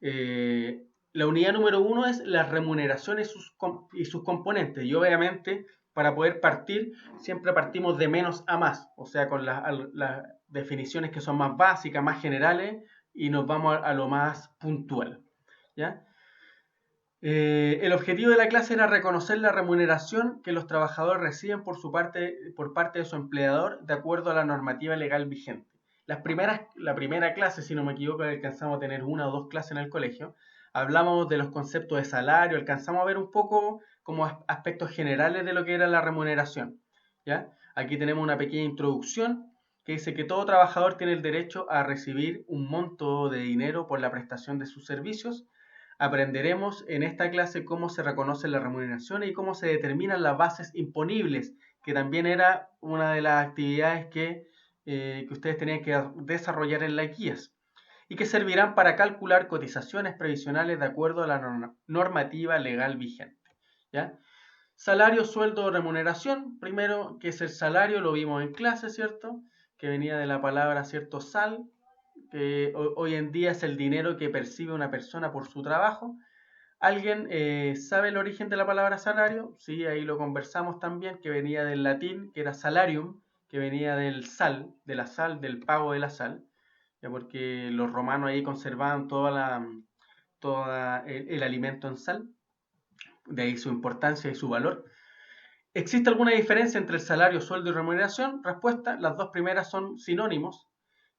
La unidad número 1 es las remuneraciones y sus componentes. Y obviamente, para poder partir, siempre partimos de menos a más, o sea, con las definiciones que son más básicas, más generales, y nos vamos a lo más puntual. ¿Ya? El objetivo de la clase era reconocer la remuneración que los trabajadores reciben por parte de su empleador de acuerdo a la normativa legal vigente. La primera clase, si no me equivoco, alcanzamos a tener 1 o 2 clases en el colegio. Hablamos de los conceptos de salario, alcanzamos a ver un poco como aspectos generales de lo que era la remuneración. ¿Ya? Aquí tenemos una pequeña introducción que dice que todo trabajador tiene el derecho a recibir un monto de dinero por la prestación de sus servicios. Aprenderemos en esta clase cómo se reconocen las remuneraciones y cómo se determinan las bases imponibles, que también era una de las actividades que ustedes tenían que desarrollar en las guías y que servirán para calcular cotizaciones previsionales de acuerdo a la normativa legal vigente. ¿Ya? Salario, sueldo, remuneración. Primero, ¿qué es el salario? Lo vimos en clase, ¿cierto? Que venía de la palabra, ¿cierto? Sal, que hoy en día es el dinero que percibe una persona por su trabajo. ¿Alguien sabe el origen de la palabra salario? Sí, ahí lo conversamos también, que venía del latín, que era salarium, que venía del sal, de la sal, del pago de la sal, ya porque los romanos ahí conservaban todo el alimento en sal, de ahí su importancia y su valor. ¿Existe alguna diferencia entre el salario, sueldo y remuneración? Respuesta, las dos primeras son sinónimos,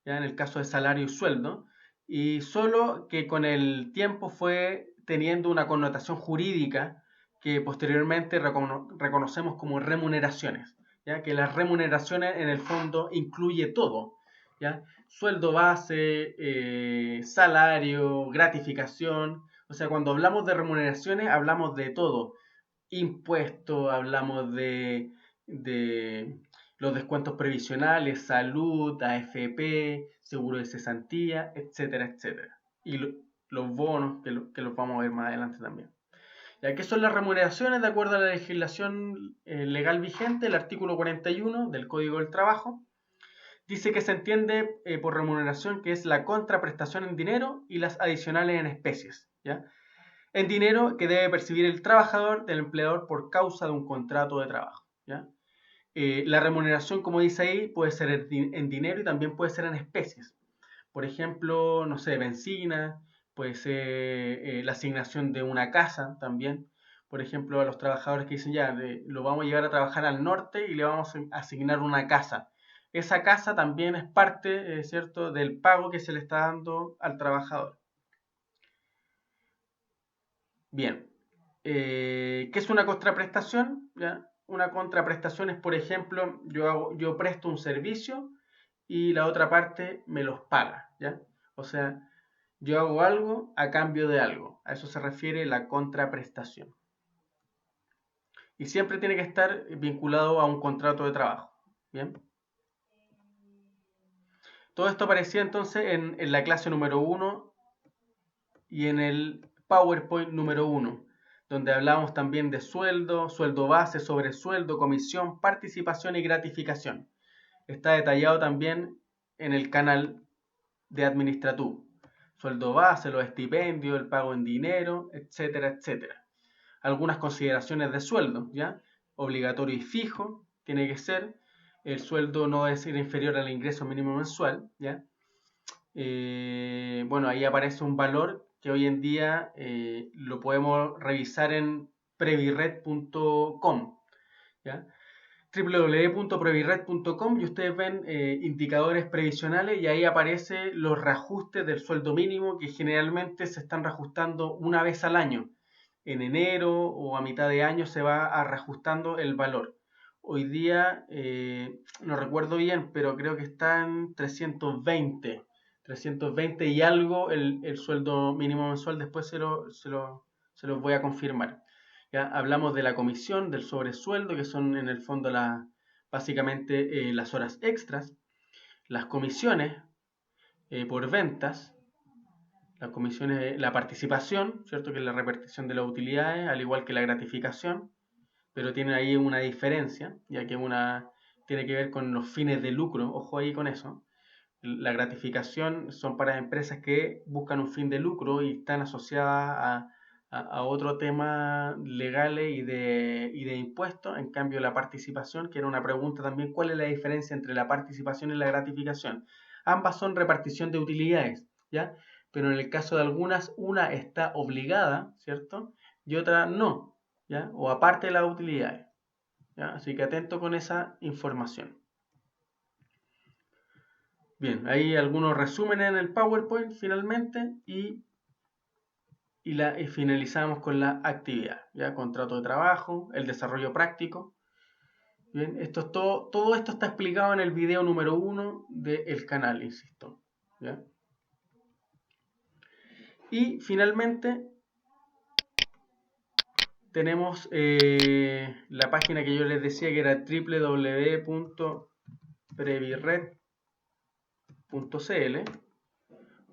ya en el caso de salario y sueldo, y solo que con el tiempo fue teniendo una connotación jurídica que posteriormente reconocemos como remuneraciones, ya que las remuneraciones en el fondo incluye todo, ya sueldo base, salario, gratificación, o sea, cuando hablamos de remuneraciones hablamos de todo, impuestos, hablamos de los descuentos previsionales, salud, AFP, seguro de cesantía, etcétera, etcétera. Y los bonos, que los vamos a ver más adelante también. Ya, ¿qué son las remuneraciones? De acuerdo a la legislación legal vigente, el artículo 41 del Código del Trabajo, dice que se entiende por remuneración que es la contraprestación en dinero y las adicionales en especies. ¿Ya? En dinero que debe percibir el trabajador del empleador por causa de un contrato de trabajo. ¿Ya? La remuneración, como dice ahí, puede ser en dinero y también puede ser en especies. Por ejemplo, no sé, benzina, puede ser la asignación de una casa también. Por ejemplo, a los trabajadores que dicen ya, lo vamos a llevar a trabajar al norte y le vamos a asignar una casa. Esa casa también es parte, ¿cierto?, del pago que se le está dando al trabajador. Bien, ¿qué es una contraprestación? ¿Ya? una contraprestación es, por ejemplo, yo presto un servicio y la otra parte me los paga, ¿ya? O sea, yo hago algo a cambio de algo. A eso se refiere la contraprestación. Y siempre tiene que estar vinculado a un contrato de trabajo, ¿bien? Todo esto aparecía entonces en la clase número 1 y en el PowerPoint número 1, donde hablamos también de sueldo, sueldo base, sobresueldo, comisión, participación y gratificación. Está detallado también en el canal de Administratú. Sueldo base, los estipendios, el pago en dinero, etcétera, etcétera. Algunas consideraciones de sueldo, ¿ya? Obligatorio y fijo, tiene que ser. El sueldo no debe ser inferior al ingreso mínimo mensual, ¿ya? Bueno, ahí aparece un valor que hoy en día lo podemos revisar en previred.com, ¿ya? www.previred.com y ustedes ven indicadores previsionales y ahí aparece los reajustes del sueldo mínimo que generalmente se están reajustando una vez al año. En enero o a mitad de año se va reajustando el valor. Hoy día, no recuerdo bien, pero creo que está en 320 y algo el sueldo mínimo mensual. Después se los voy a confirmar. ¿Ya? Hablamos de la comisión, del sobresueldo, que son en el fondo básicamente las horas extras, las comisiones por ventas, las comisiones, la participación, ¿cierto? Que es la repartición de las utilidades, al igual que la gratificación, pero tiene ahí una diferencia, ya que una tiene que ver con los fines de lucro, ojo ahí con eso. La gratificación son para empresas que buscan un fin de lucro y están asociadas a otro tema legales y de impuestos. En cambio, la participación, que era una pregunta también, ¿cuál es la diferencia entre la participación y la gratificación? Ambas son repartición de utilidades, ¿ya? Pero en el caso de algunas, una está obligada, ¿cierto? Y otra no, ¿ya? O aparte de las utilidades, ¿ya? Así que atento con esa información. Bien, hay algunos resúmenes en el PowerPoint finalmente y finalizamos con la actividad, ¿ya? Contrato de trabajo, el desarrollo práctico. Bien, todo esto está explicado en el video número 1 del canal, insisto, ¿ya? Y finalmente tenemos la página que yo les decía que era www.previred.cl.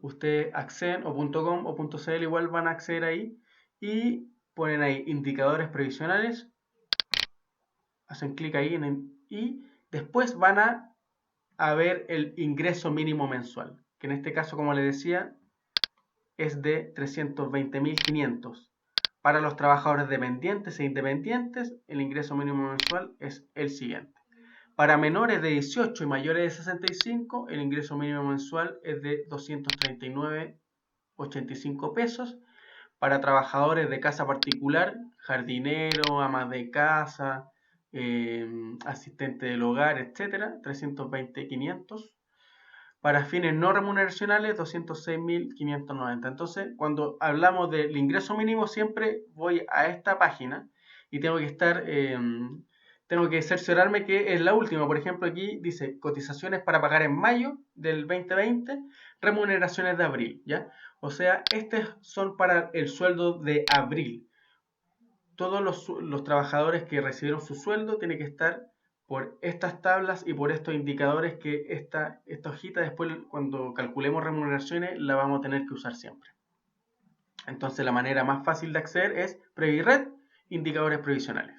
Ustedes acceden, o .com o .cl igual van a acceder ahí y ponen ahí indicadores previsionales, hacen clic ahí y después van a ver el ingreso mínimo mensual, que en este caso, como les decía, es de 320.500. Para los trabajadores dependientes e independientes, el ingreso mínimo mensual es el siguiente. Para menores de 18 y mayores de 65, el ingreso mínimo mensual es de 239,85 pesos. Para trabajadores de casa particular, jardinero, amas de casa, asistente del hogar, etc., 320.500. Para fines no remuneracionales, 206.590. Entonces, cuando hablamos del ingreso mínimo, siempre voy a esta página y tengo que cerciorarme que es la última. Por ejemplo, aquí dice cotizaciones para pagar en mayo del 2020, remuneraciones de abril, ¿ya? O sea, estos son para el sueldo de abril. Todos los trabajadores que recibieron su sueldo tienen que estar por estas tablas y por estos indicadores que esta hojita después cuando calculemos remuneraciones la vamos a tener que usar siempre. Entonces la manera más fácil de acceder es Previred, indicadores previsionales.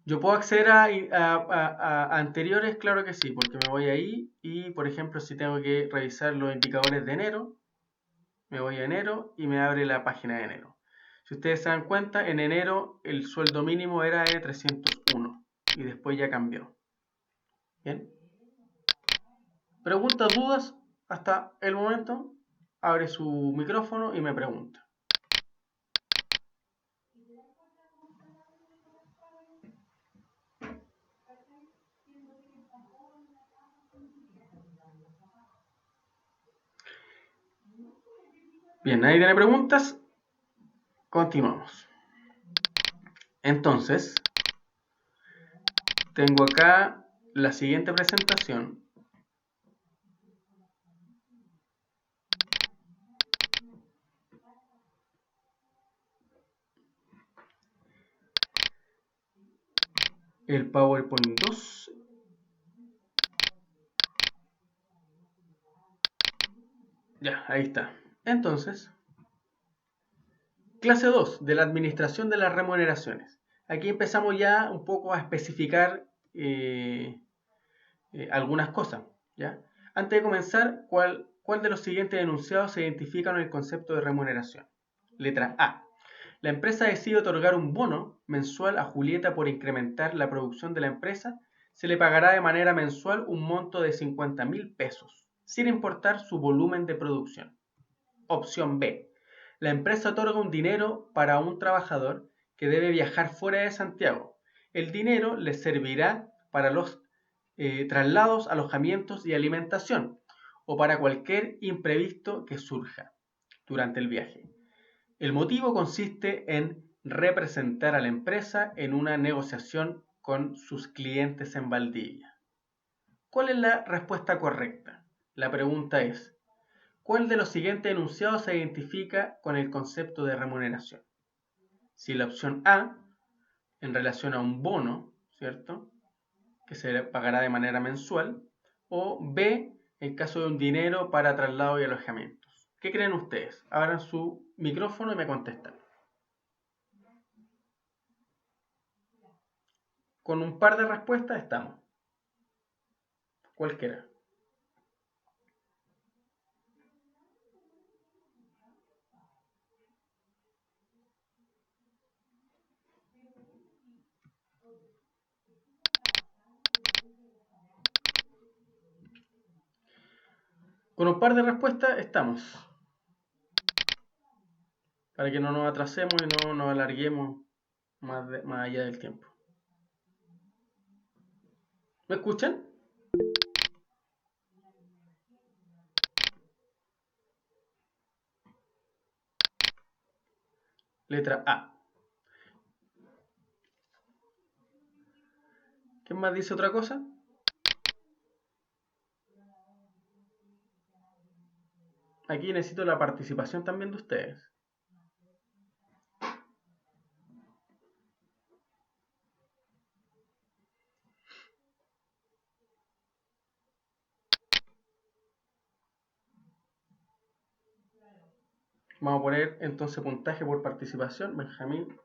¿Yo puedo acceder a anteriores? Claro que sí, porque me voy ahí y, por ejemplo, si tengo que revisar los indicadores de enero, me voy a enero y me abre la página de enero. Si ustedes se dan cuenta, en enero el sueldo mínimo era de 301 y después ya cambió. ¿Bien? ¿Preguntas, dudas? Hasta el momento, abre su micrófono y me pregunta. Bien, ¿nadie tiene preguntas? Continuamos. Entonces, tengo acá la siguiente presentación. El PowerPoint 2. Ya, ahí está. Entonces, clase 2 de la administración de las remuneraciones. Aquí empezamos ya un poco a especificar algunas cosas, ¿ya? Antes de comenzar, ¿cuál de los siguientes enunciados se identifica con el concepto de remuneración? Letra A. La empresa decide otorgar un bono mensual a Julieta por incrementar la producción de la empresa. Se le pagará de manera mensual un monto de 50.000 pesos, sin importar su volumen de producción. Opción B. La empresa otorga un dinero para un trabajador que debe viajar fuera de Santiago. El dinero le servirá para los traslados, alojamientos y alimentación, o para cualquier imprevisto que surja durante el viaje. El motivo consiste en representar a la empresa en una negociación con sus clientes en Valdivia. ¿Cuál es la respuesta correcta? La pregunta es, ¿cuál de los siguientes enunciados se identifica con el concepto de remuneración? Si la opción A, en relación a un bono, ¿cierto?, que se le pagará de manera mensual, o B, en caso de un dinero para traslado y alojamientos. ¿Qué creen ustedes? Abran su micrófono y me contestan. Con un par de respuestas estamos. Cualquiera. Con un par de respuestas estamos. Para que no nos atrasemos y no nos alarguemos más allá del tiempo. ¿Me escuchan? Letra A. ¿Quién más dice otra cosa? Aquí necesito la participación también de ustedes. Vamos a poner entonces puntaje por participación. Benjamín.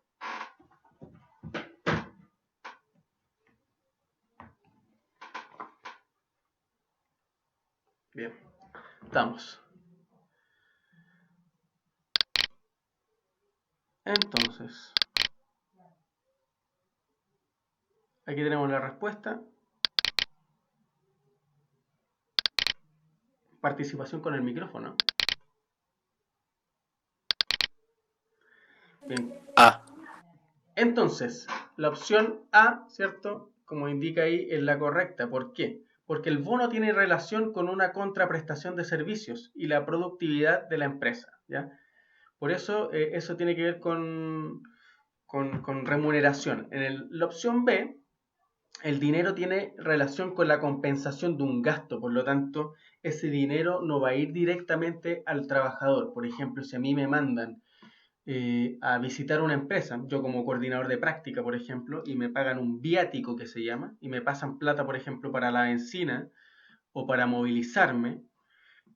Bien, estamos. Entonces, aquí tenemos la respuesta. Participación con el micrófono. Bien. A. Entonces, la opción A, ¿cierto? Como indica ahí, es la correcta. ¿Por qué? Porque el bono tiene relación con una contraprestación de servicios y la productividad de la empresa, ¿ya? Por eso, eso tiene que ver con remuneración. En la opción B, el dinero tiene relación con la compensación de un gasto, por lo tanto, ese dinero no va a ir directamente al trabajador. Por ejemplo, si a mí me mandan a visitar una empresa, yo como coordinador de práctica, por ejemplo, y me pagan un viático que se llama, y me pasan plata, por ejemplo, para la benzina o para movilizarme,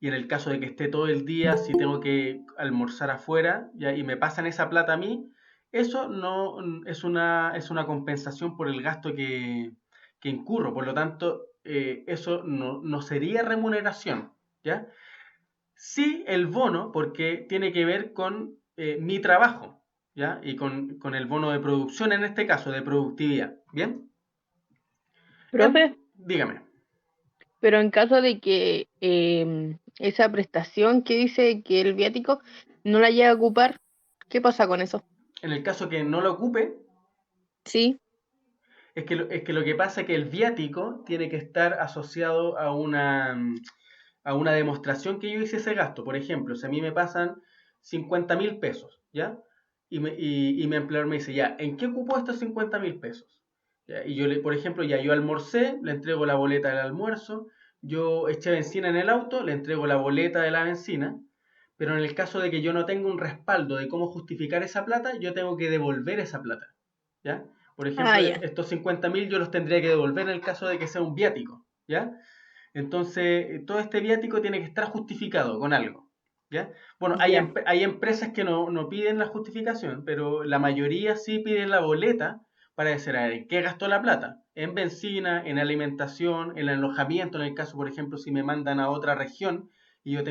y en el caso de que esté todo el día, si tengo que almorzar afuera, ¿ya? Y me pasan esa plata a mí, eso no es una compensación por el gasto que incurro, por lo tanto, eso no sería remuneración, ¿ya? Sí el bono, porque tiene que ver con mi trabajo, ¿ya? Y con el bono de producción, en este caso, de productividad, ¿bien? Profe, Dígame. pero en caso de que esa prestación que dice que el viático no la llega a ocupar, ¿qué pasa con eso? En el caso que no lo ocupe, Sí, es que lo que pasa es que el viático tiene que estar asociado a una demostración que yo hice ese gasto. Por ejemplo, si a mí me pasan 50.000 pesos, ¿ya? Y mi empleador me dice, ya, ¿en qué ocupó estos 50.000 pesos? ¿ya? Y por ejemplo, yo almorcé, le entrego la boleta del almuerzo, yo eché benzina en el auto, le entrego la boleta de la benzina, pero en el caso de que yo no tenga un respaldo de cómo justificar esa plata, yo tengo que devolver esa plata, ¿ya? Por Ah, ejemplo, ya. estos 50.000 yo los tendría que devolver en el caso de que sea un viático, ¿ya? Entonces, todo este viático tiene que estar justificado con algo, ¿ya? Bueno, Ya. hay empresas que no piden la justificación, pero la mayoría sí piden la boleta para decir, a ver, ¿en qué gastó la plata? En benzina, en alimentación, en alojamiento, en el caso, por ejemplo, si me mandan a otra región y yo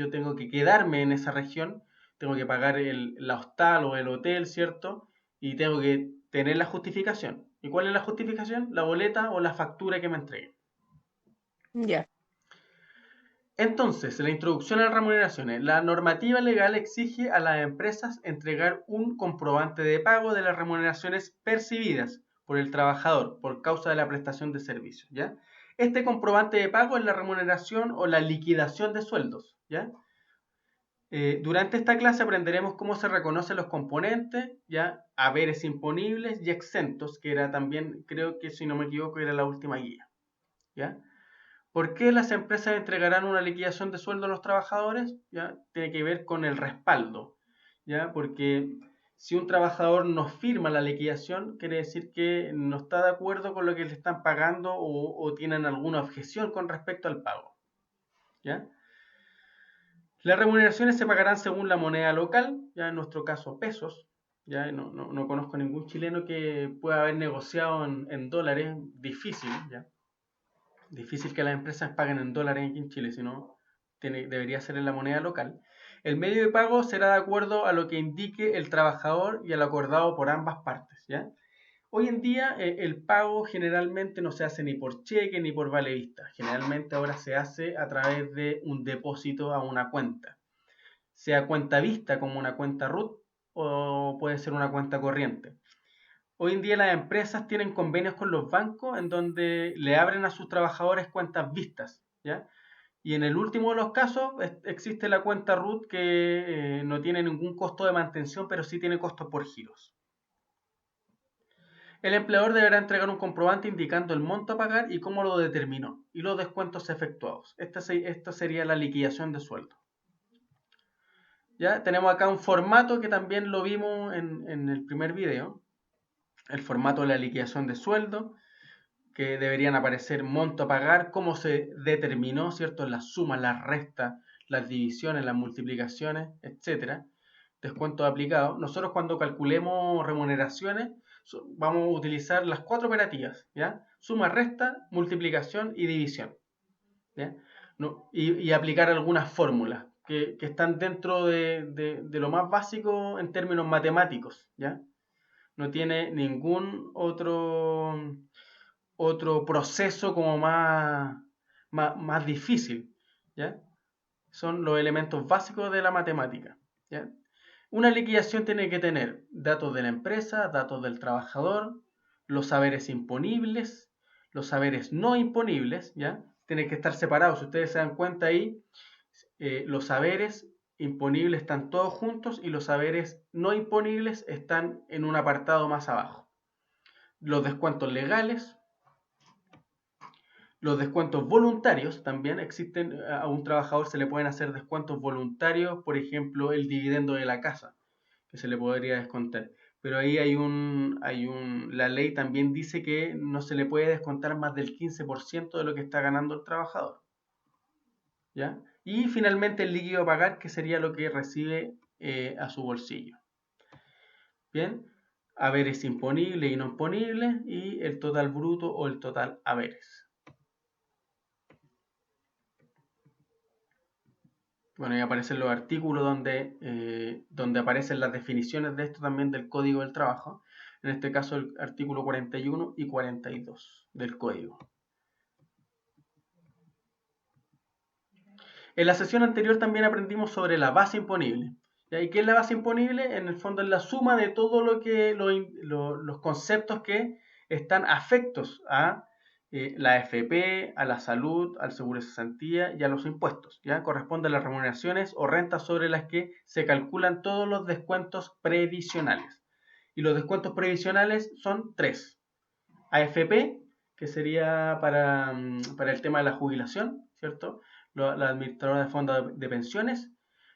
tengo que quedarme en esa región, tengo que pagar la hostal o el hotel, ¿cierto? Y tengo que tener la justificación. ¿Y cuál es la justificación? La boleta o la factura que me entreguen. Ya. Entonces, la introducción a las remuneraciones. La normativa legal exige a las empresas entregar un comprobante de pago de las remuneraciones percibidas por el trabajador por causa de la prestación de servicios, ¿ya? Este comprobante de pago es la remuneración o la liquidación de sueldos, ¿ya? Durante esta clase aprenderemos cómo se reconocen los componentes, ¿ya? Haberes imponibles y exentos, que era también, creo que si no me equivoco, era la última guía, ¿ya? ¿Por qué las empresas entregarán una liquidación de sueldo a los trabajadores? ¿Ya? Tiene que ver con el respaldo, ¿ya? Porque si un trabajador no firma la liquidación, quiere decir que no está de acuerdo con lo que le están pagando o tienen alguna objeción con respecto al pago, ¿ya? Las remuneraciones se pagarán según la moneda local, ya en nuestro caso pesos, ya no conozco ningún chileno que pueda haber negociado en dólares, difícil, ¿ya? Difícil que las empresas paguen en dólares aquí en Chile, sino debería ser en la moneda local. El medio de pago será de acuerdo a lo que indique el trabajador y al acordado por ambas partes, ¿ya? Hoy en día el pago generalmente no se hace ni por cheque ni por vale vista. Generalmente ahora se hace a través de un depósito a una cuenta, sea cuenta vista como una cuenta RUT o puede ser una cuenta corriente. Hoy en día las empresas tienen convenios con los bancos en donde le abren a sus trabajadores cuentas vistas, ¿ya? Y en el último de los casos existe la cuenta RUT que no tiene ningún costo de mantención, pero sí tiene costos por giros. El empleador deberá entregar un comprobante indicando el monto a pagar y cómo lo determinó y los descuentos efectuados. Esta sería la liquidación de sueldo. Ya tenemos acá un formato que también lo vimos en el primer video, el formato de la liquidación de sueldo, que deberían aparecer monto a pagar, cómo se determinó, ¿cierto? Las sumas, las restas, las divisiones, las multiplicaciones, etcétera. Descuentos aplicados. Nosotros cuando calculemos remuneraciones vamos a utilizar las 4 operativas, ¿ya? Suma, resta, multiplicación y división, ¿ya? No, y aplicar algunas fórmulas que están dentro de lo más básico en términos matemáticos, ¿ya? No tiene ningún otro proceso como más difícil, ¿ya? Son los elementos básicos de la matemática, ¿ya? Una liquidación tiene que tener datos de la empresa, datos del trabajador, los saberes imponibles, los saberes no imponibles, ¿ya? Tienen que estar separados. Si ustedes se dan cuenta ahí, los saberes imponibles están todos juntos y los saberes no imponibles están en un apartado más abajo. Los descuentos legales, los descuentos voluntarios también existen. A un trabajador se le pueden hacer descuentos voluntarios, por ejemplo, el dividendo de la casa, que se le podría descontar. Pero ahí la ley también dice que no se le puede descontar más del 15% de lo que está ganando el trabajador, ¿ya? Y finalmente el líquido a pagar, que sería lo que recibe a su bolsillo. Bien, haberes imponibles y no imponibles y el total bruto o el total haberes. Bueno, ahí aparecen los artículos donde aparecen las definiciones de esto también del Código del Trabajo. En este caso el artículo 41 y 42 del Código. En la sesión anterior también aprendimos sobre la base imponible. ¿Y qué es la base imponible? En el fondo es la suma de todo los conceptos que están afectos a la AFP, a la salud, al seguro de cesantía y a los impuestos. ¿Ya? Corresponde a las remuneraciones o rentas sobre las que se calculan todos los descuentos previsionales. Y los descuentos previsionales son 3. AFP, que sería para el tema de la jubilación, ¿cierto? La administradora de fondos de pensiones.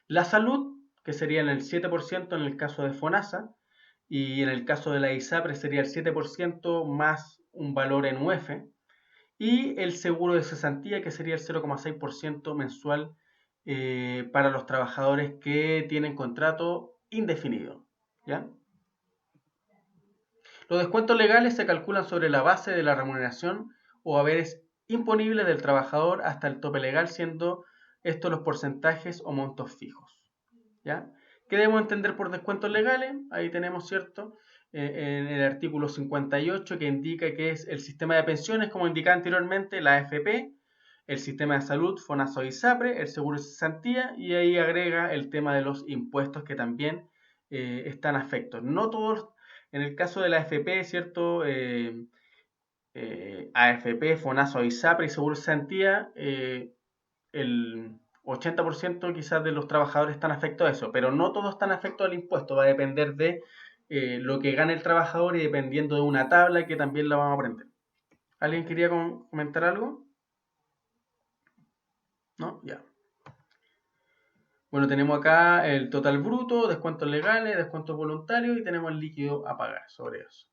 La salud, que sería en el 7% en el caso de FONASA, y en el caso de la ISAPRE sería el 7% más un valor en UF, y el seguro de cesantía, que sería el 0,6% mensual para los trabajadores que tienen contrato indefinido, ¿ya? Los descuentos legales se calculan sobre la base de la remuneración o haberes imponibles del trabajador hasta el tope legal, siendo estos los porcentajes o montos fijos, ¿ya? ¿Qué debemos entender por descuentos legales? Ahí tenemos, ¿cierto? En el artículo 58 que indica que es el sistema de pensiones, como indicaba anteriormente, la AFP, el sistema de salud, FONASA o ISAPRE, el seguro de cesantía, y ahí agrega el tema de los impuestos que también están afectos. No todos, en el caso de la AFP, ¿cierto? AFP, FONASA o ISAPRE y seguro de cesantía, el 80% quizás de los trabajadores están afectos a eso, pero no todos están afectos al impuesto, va a depender de lo que gane el trabajador y dependiendo de una tabla que también la vamos a aprender. ¿Alguien quería comentar algo? ¿No? Ya. Bueno, tenemos acá el total bruto, descuentos legales, descuentos voluntarios y tenemos el líquido a pagar sobre eso.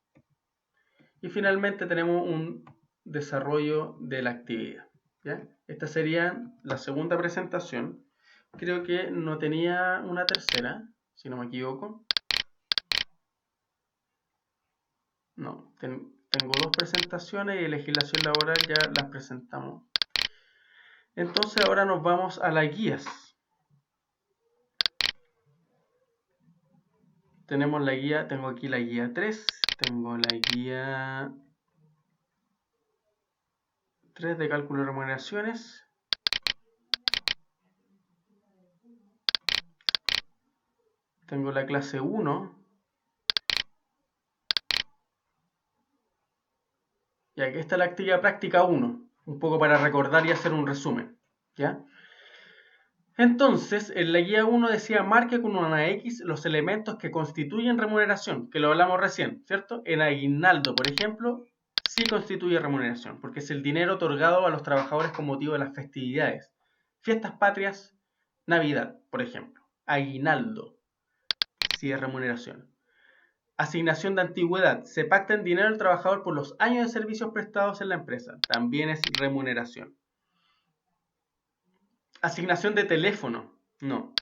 Y finalmente tenemos un desarrollo de la actividad, ¿ya? Esta sería la segunda presentación. Creo que no tenía una tercera, si no me equivoco. No, tengo dos presentaciones y legislación laboral ya las presentamos. Entonces ahora nos vamos a las guías. Tenemos la guía, tengo aquí la guía 3, tengo la guía 3 de cálculo de remuneraciones. Tengo la clase 1. Y aquí está la actividad práctica 1, un poco para recordar y hacer un resumen, ¿ya? Entonces, en la guía 1 decía, marque con una X los elementos que constituyen remuneración, que lo hablamos recién, ¿cierto? En aguinaldo, por ejemplo, sí constituye remuneración, porque es el dinero otorgado a los trabajadores con motivo de las festividades, fiestas patrias, Navidad, por ejemplo. Aguinaldo, sí es remuneración. Asignación de antigüedad. Se pacta en dinero al trabajador por los años de servicios prestados en la empresa. También es remuneración. Asignación de teléfono. No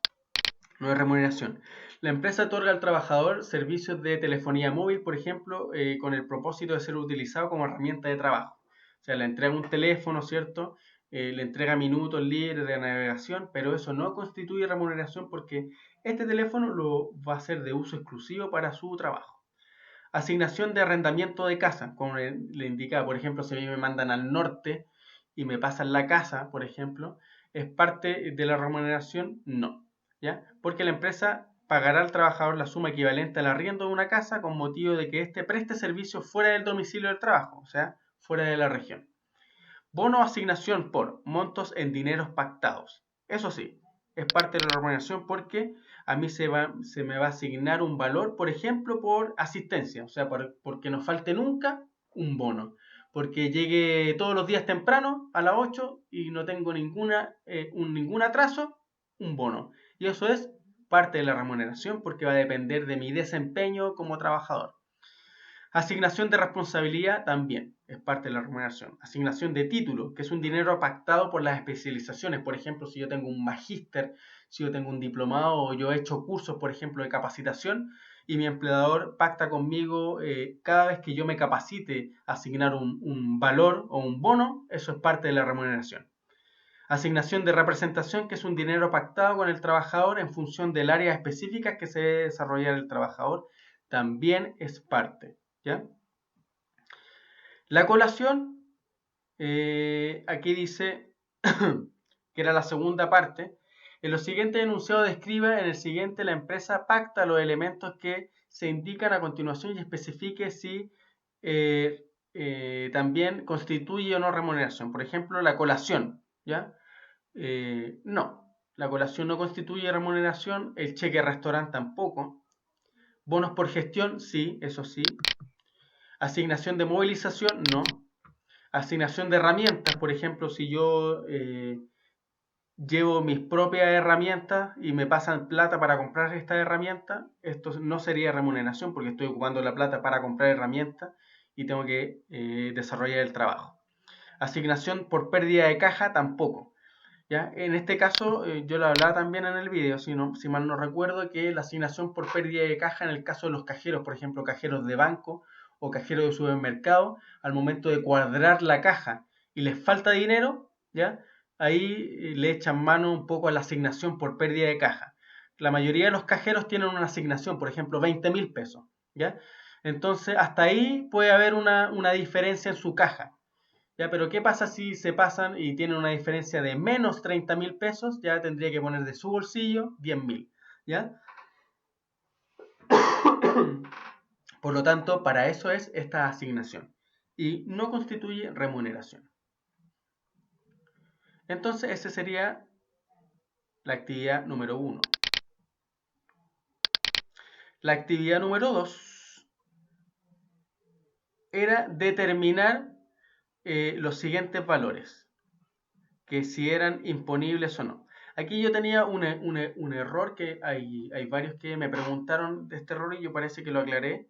es remuneración. La empresa otorga al trabajador servicios de telefonía móvil, por ejemplo, con el propósito de ser utilizado como herramienta de trabajo. O sea, le entrega un teléfono, ¿cierto? Le entrega minutos libres de navegación, pero eso no constituye remuneración porque este teléfono lo va a hacer de uso exclusivo para su trabajo. Asignación de arrendamiento de casa, como le indicaba, por ejemplo, si a mí me mandan al norte y me pasan la casa, por ejemplo, ¿es parte de la remuneración? No, ¿ya? Porque la empresa pagará al trabajador la suma equivalente al arriendo de una casa con motivo de que éste preste servicio fuera del domicilio del trabajo, o sea, fuera de la región. Bono o asignación por montos en dineros pactados. Eso sí, es parte de la remuneración porque a mí se me va a asignar un valor, por ejemplo, por asistencia, o sea, porque no falte nunca un bono, porque llegue todos los días temprano a las 8 y no tengo ningún atraso, un bono. Y eso es parte de la remuneración porque va a depender de mi desempeño como trabajador. Asignación de responsabilidad también es parte de la remuneración. Asignación de título, que es un dinero pactado por las especializaciones. Por ejemplo, si yo tengo un magíster, si yo tengo un diplomado o yo he hecho cursos, por ejemplo, de capacitación y mi empleador pacta conmigo cada vez que yo me capacite asignar un valor o un bono, eso es parte de la remuneración. Asignación de representación, que es un dinero pactado con el trabajador en función del área específica que se debe desarrollar el trabajador, también es parte. ¿Ya? La colación, aquí dice que era la segunda parte. En lo siguiente enunciado describa en el siguiente la empresa pacta los elementos que se indican a continuación y especifique si también constituye o no remuneración. Por ejemplo, la colación, ¿ya? No, la colación no constituye remuneración, el cheque restaurante tampoco. Bonos por gestión, sí, eso sí. Asignación de movilización, no. Asignación de herramientas, por ejemplo, si yo llevo mis propias herramientas y me pasan plata para comprar estas herramientas, esto no sería remuneración porque estoy ocupando la plata para comprar herramientas y tengo que desarrollar el trabajo. Asignación por pérdida de caja, tampoco. ¿Ya? En este caso, yo lo hablaba también en el video, si mal no recuerdo, que la asignación por pérdida de caja en el caso de los cajeros, por ejemplo, cajeros de banco o cajeros de supermercado, al momento de cuadrar la caja y les falta dinero, ¿ya? Ahí le echan mano un poco a la asignación por pérdida de caja. La mayoría de los cajeros tienen una asignación, por ejemplo, 20.000 pesos, ¿ya? Entonces, hasta ahí puede haber una diferencia en su caja. ¿Ya? Pero ¿qué pasa si se pasan y tienen una diferencia de menos 30.000 pesos? Ya tendría que poner de su bolsillo 10.000. ¿Ya? Por lo tanto, para eso es esta asignación. Y no constituye remuneración. Entonces, esa sería la actividad número 1. La actividad número 2 era determinar los siguientes valores, que si eran imponibles o no. Aquí yo tenía un error que hay varios que me preguntaron de este error y yo parece que lo aclaré,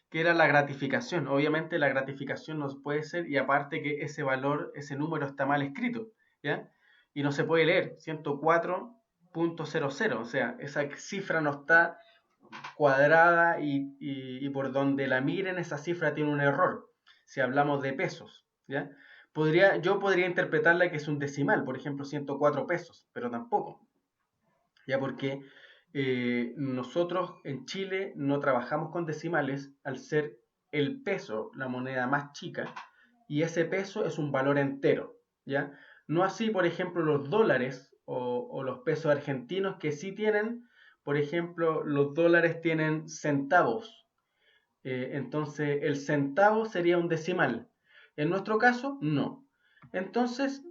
que era la gratificación. Obviamente la gratificación no puede ser, y aparte que ese valor, ese número está mal escrito, ¿ya? Y no se puede leer, 104.00, o sea, esa cifra no está cuadrada y por donde la miren esa cifra tiene un error, si hablamos de pesos, ¿ya? Yo podría interpretarla que es un decimal, por ejemplo, 104 pesos, pero tampoco, ya porque nosotros en Chile no trabajamos con decimales al ser el peso la moneda más chica y ese peso es un valor entero, ¿ya? No así, por ejemplo, los dólares o los pesos argentinos que sí tienen, por ejemplo, los dólares tienen centavos, entonces el centavo sería un decimal. En nuestro caso, no. Entonces,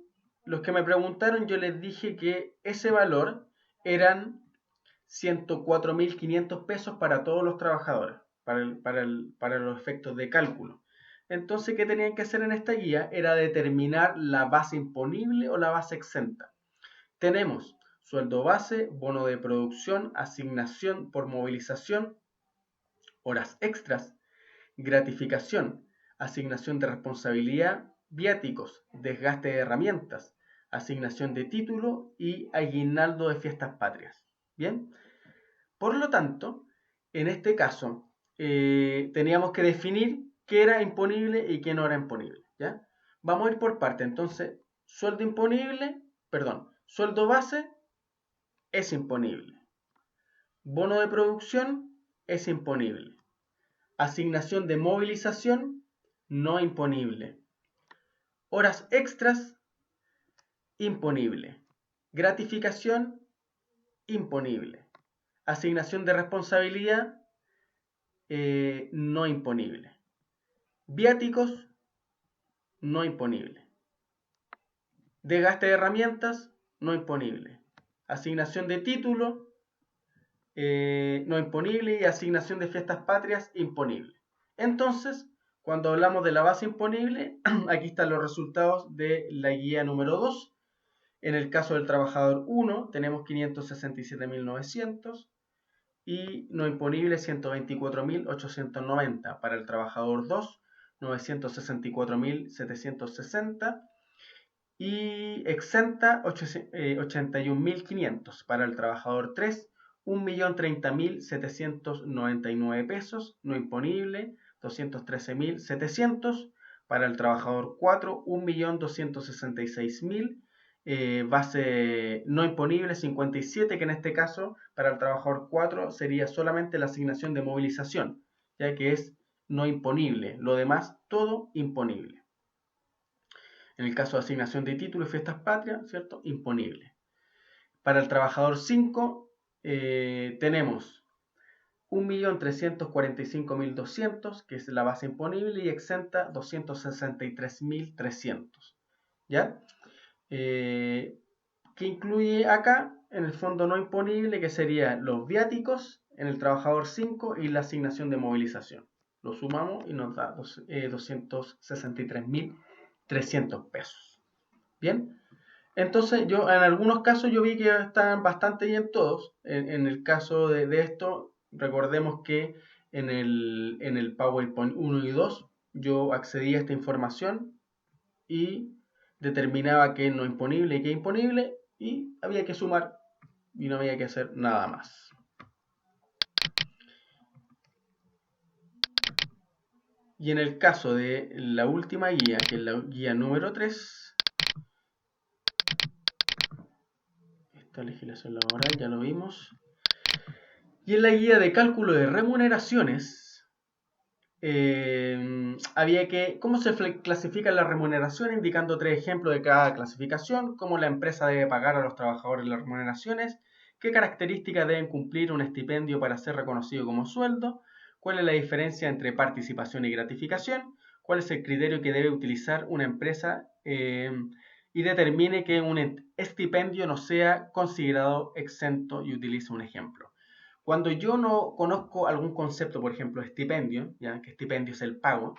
los que me preguntaron, yo les dije que ese valor eran 104.500 pesos para todos los trabajadores, para los efectos de cálculo. Entonces, ¿qué tenían que hacer en esta guía? Era determinar la base imponible o la base exenta. Tenemos sueldo base, bono de producción, asignación por movilización, horas extras, gratificación, asignación de responsabilidad, viáticos, desgaste de herramientas, asignación de título y aguinaldo de fiestas patrias. Bien, por lo tanto, en este caso, teníamos que definir qué era imponible y qué no era imponible. ¿Ya? Vamos a ir por parte. Entonces, sueldo base es imponible. Bono de producción es imponible. Asignación de movilización no imponible. Horas extras imponible. Gratificación imponible. Asignación de responsabilidad no imponible. Viáticos no imponible. Desgaste de herramientas no imponible. Asignación de título no imponible y asignación de fiestas patrias imponible. Entonces, cuando hablamos de la base imponible, aquí están los resultados de la guía número 2. En el caso del trabajador 1 tenemos 567.900 y no imponible 124.890. Para el trabajador 2, 964.760 y exenta 81.500. Para el trabajador 3, 1.030.799 pesos, no imponible 213.700. Para el trabajador 4, 1.266.000, base no imponible 57, que en este caso para el trabajador 4 sería solamente la asignación de movilización, ya que es no imponible, lo demás todo imponible. En el caso de asignación de título y fiestas patrias, ¿cierto? Imponible. Para el trabajador 5 tenemos 1.345.200, que es la base imponible, y exenta 263.300. ¿Ya? Que incluye acá, en el fondo no imponible, que serían los viáticos en el trabajador 5 y la asignación de movilización. lo sumamos y nos da 263.300 pesos. Bien, entonces en algunos casos yo vi que están bastante bien todos. En el caso de esto, recordemos que en el PowerPoint 1 y 2 yo accedía a esta información y determinaba qué no imponible y qué imponible, y había que sumar y no había que hacer nada más. Y en el caso de la última guía, que es la guía número 3, esta legislación laboral ya lo vimos, y en la guía de cálculo de remuneraciones, ¿cómo se clasifican las remuneraciones? Indicando 3 ejemplos de cada clasificación, cómo la empresa debe pagar a los trabajadores las remuneraciones, qué características deben cumplir un estipendio para ser reconocido como sueldo, cuál es la diferencia entre participación y gratificación, cuál es el criterio que debe utilizar una empresa y determine que un estipendio no sea considerado exento, y utilice un ejemplo. Cuando yo no conozco algún concepto, por ejemplo, estipendio, ¿ya? Que estipendio es el pago,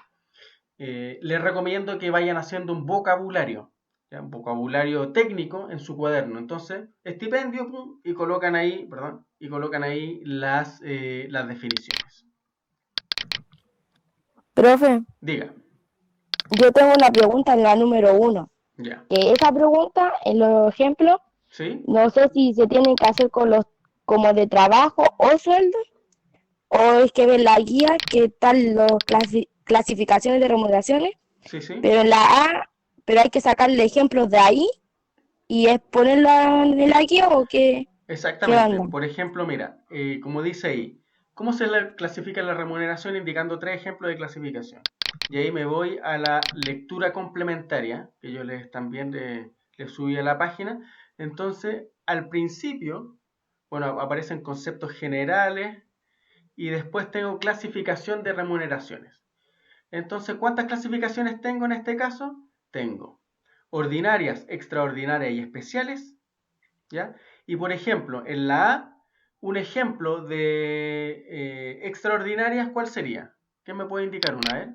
les recomiendo que vayan haciendo un vocabulario, ¿ya? Un vocabulario técnico en su cuaderno. Entonces, estipendio, pum, y colocan ahí las definiciones. Profe, Diga. yo tengo una pregunta en la número 1. Ya. Que esa pregunta, en los ejemplos, ¿Sí? no sé si se tienen que hacer con los como de trabajo o sueldo, o es que ver la guía que están las clasificaciones de remuneraciones, Sí, sí. pero en la A, pero hay que sacarle ejemplos de ahí y es ponerlo en la guía o qué. Exactamente. onda? Por ejemplo, mira, como dice ahí, ¿cómo se clasifica la remuneración? Indicando 3 ejemplos de clasificación. Y ahí me voy a la lectura complementaria, que yo también les subí a la página. Entonces, al principio, bueno, aparecen conceptos generales y después tengo clasificación de remuneraciones. Entonces, ¿cuántas clasificaciones tengo en este caso? Tengo ordinarias, extraordinarias y especiales, ¿ya? Y por ejemplo, en la A, un ejemplo de extraordinarias, ¿cuál sería? ¿Qué me puede indicar una vez?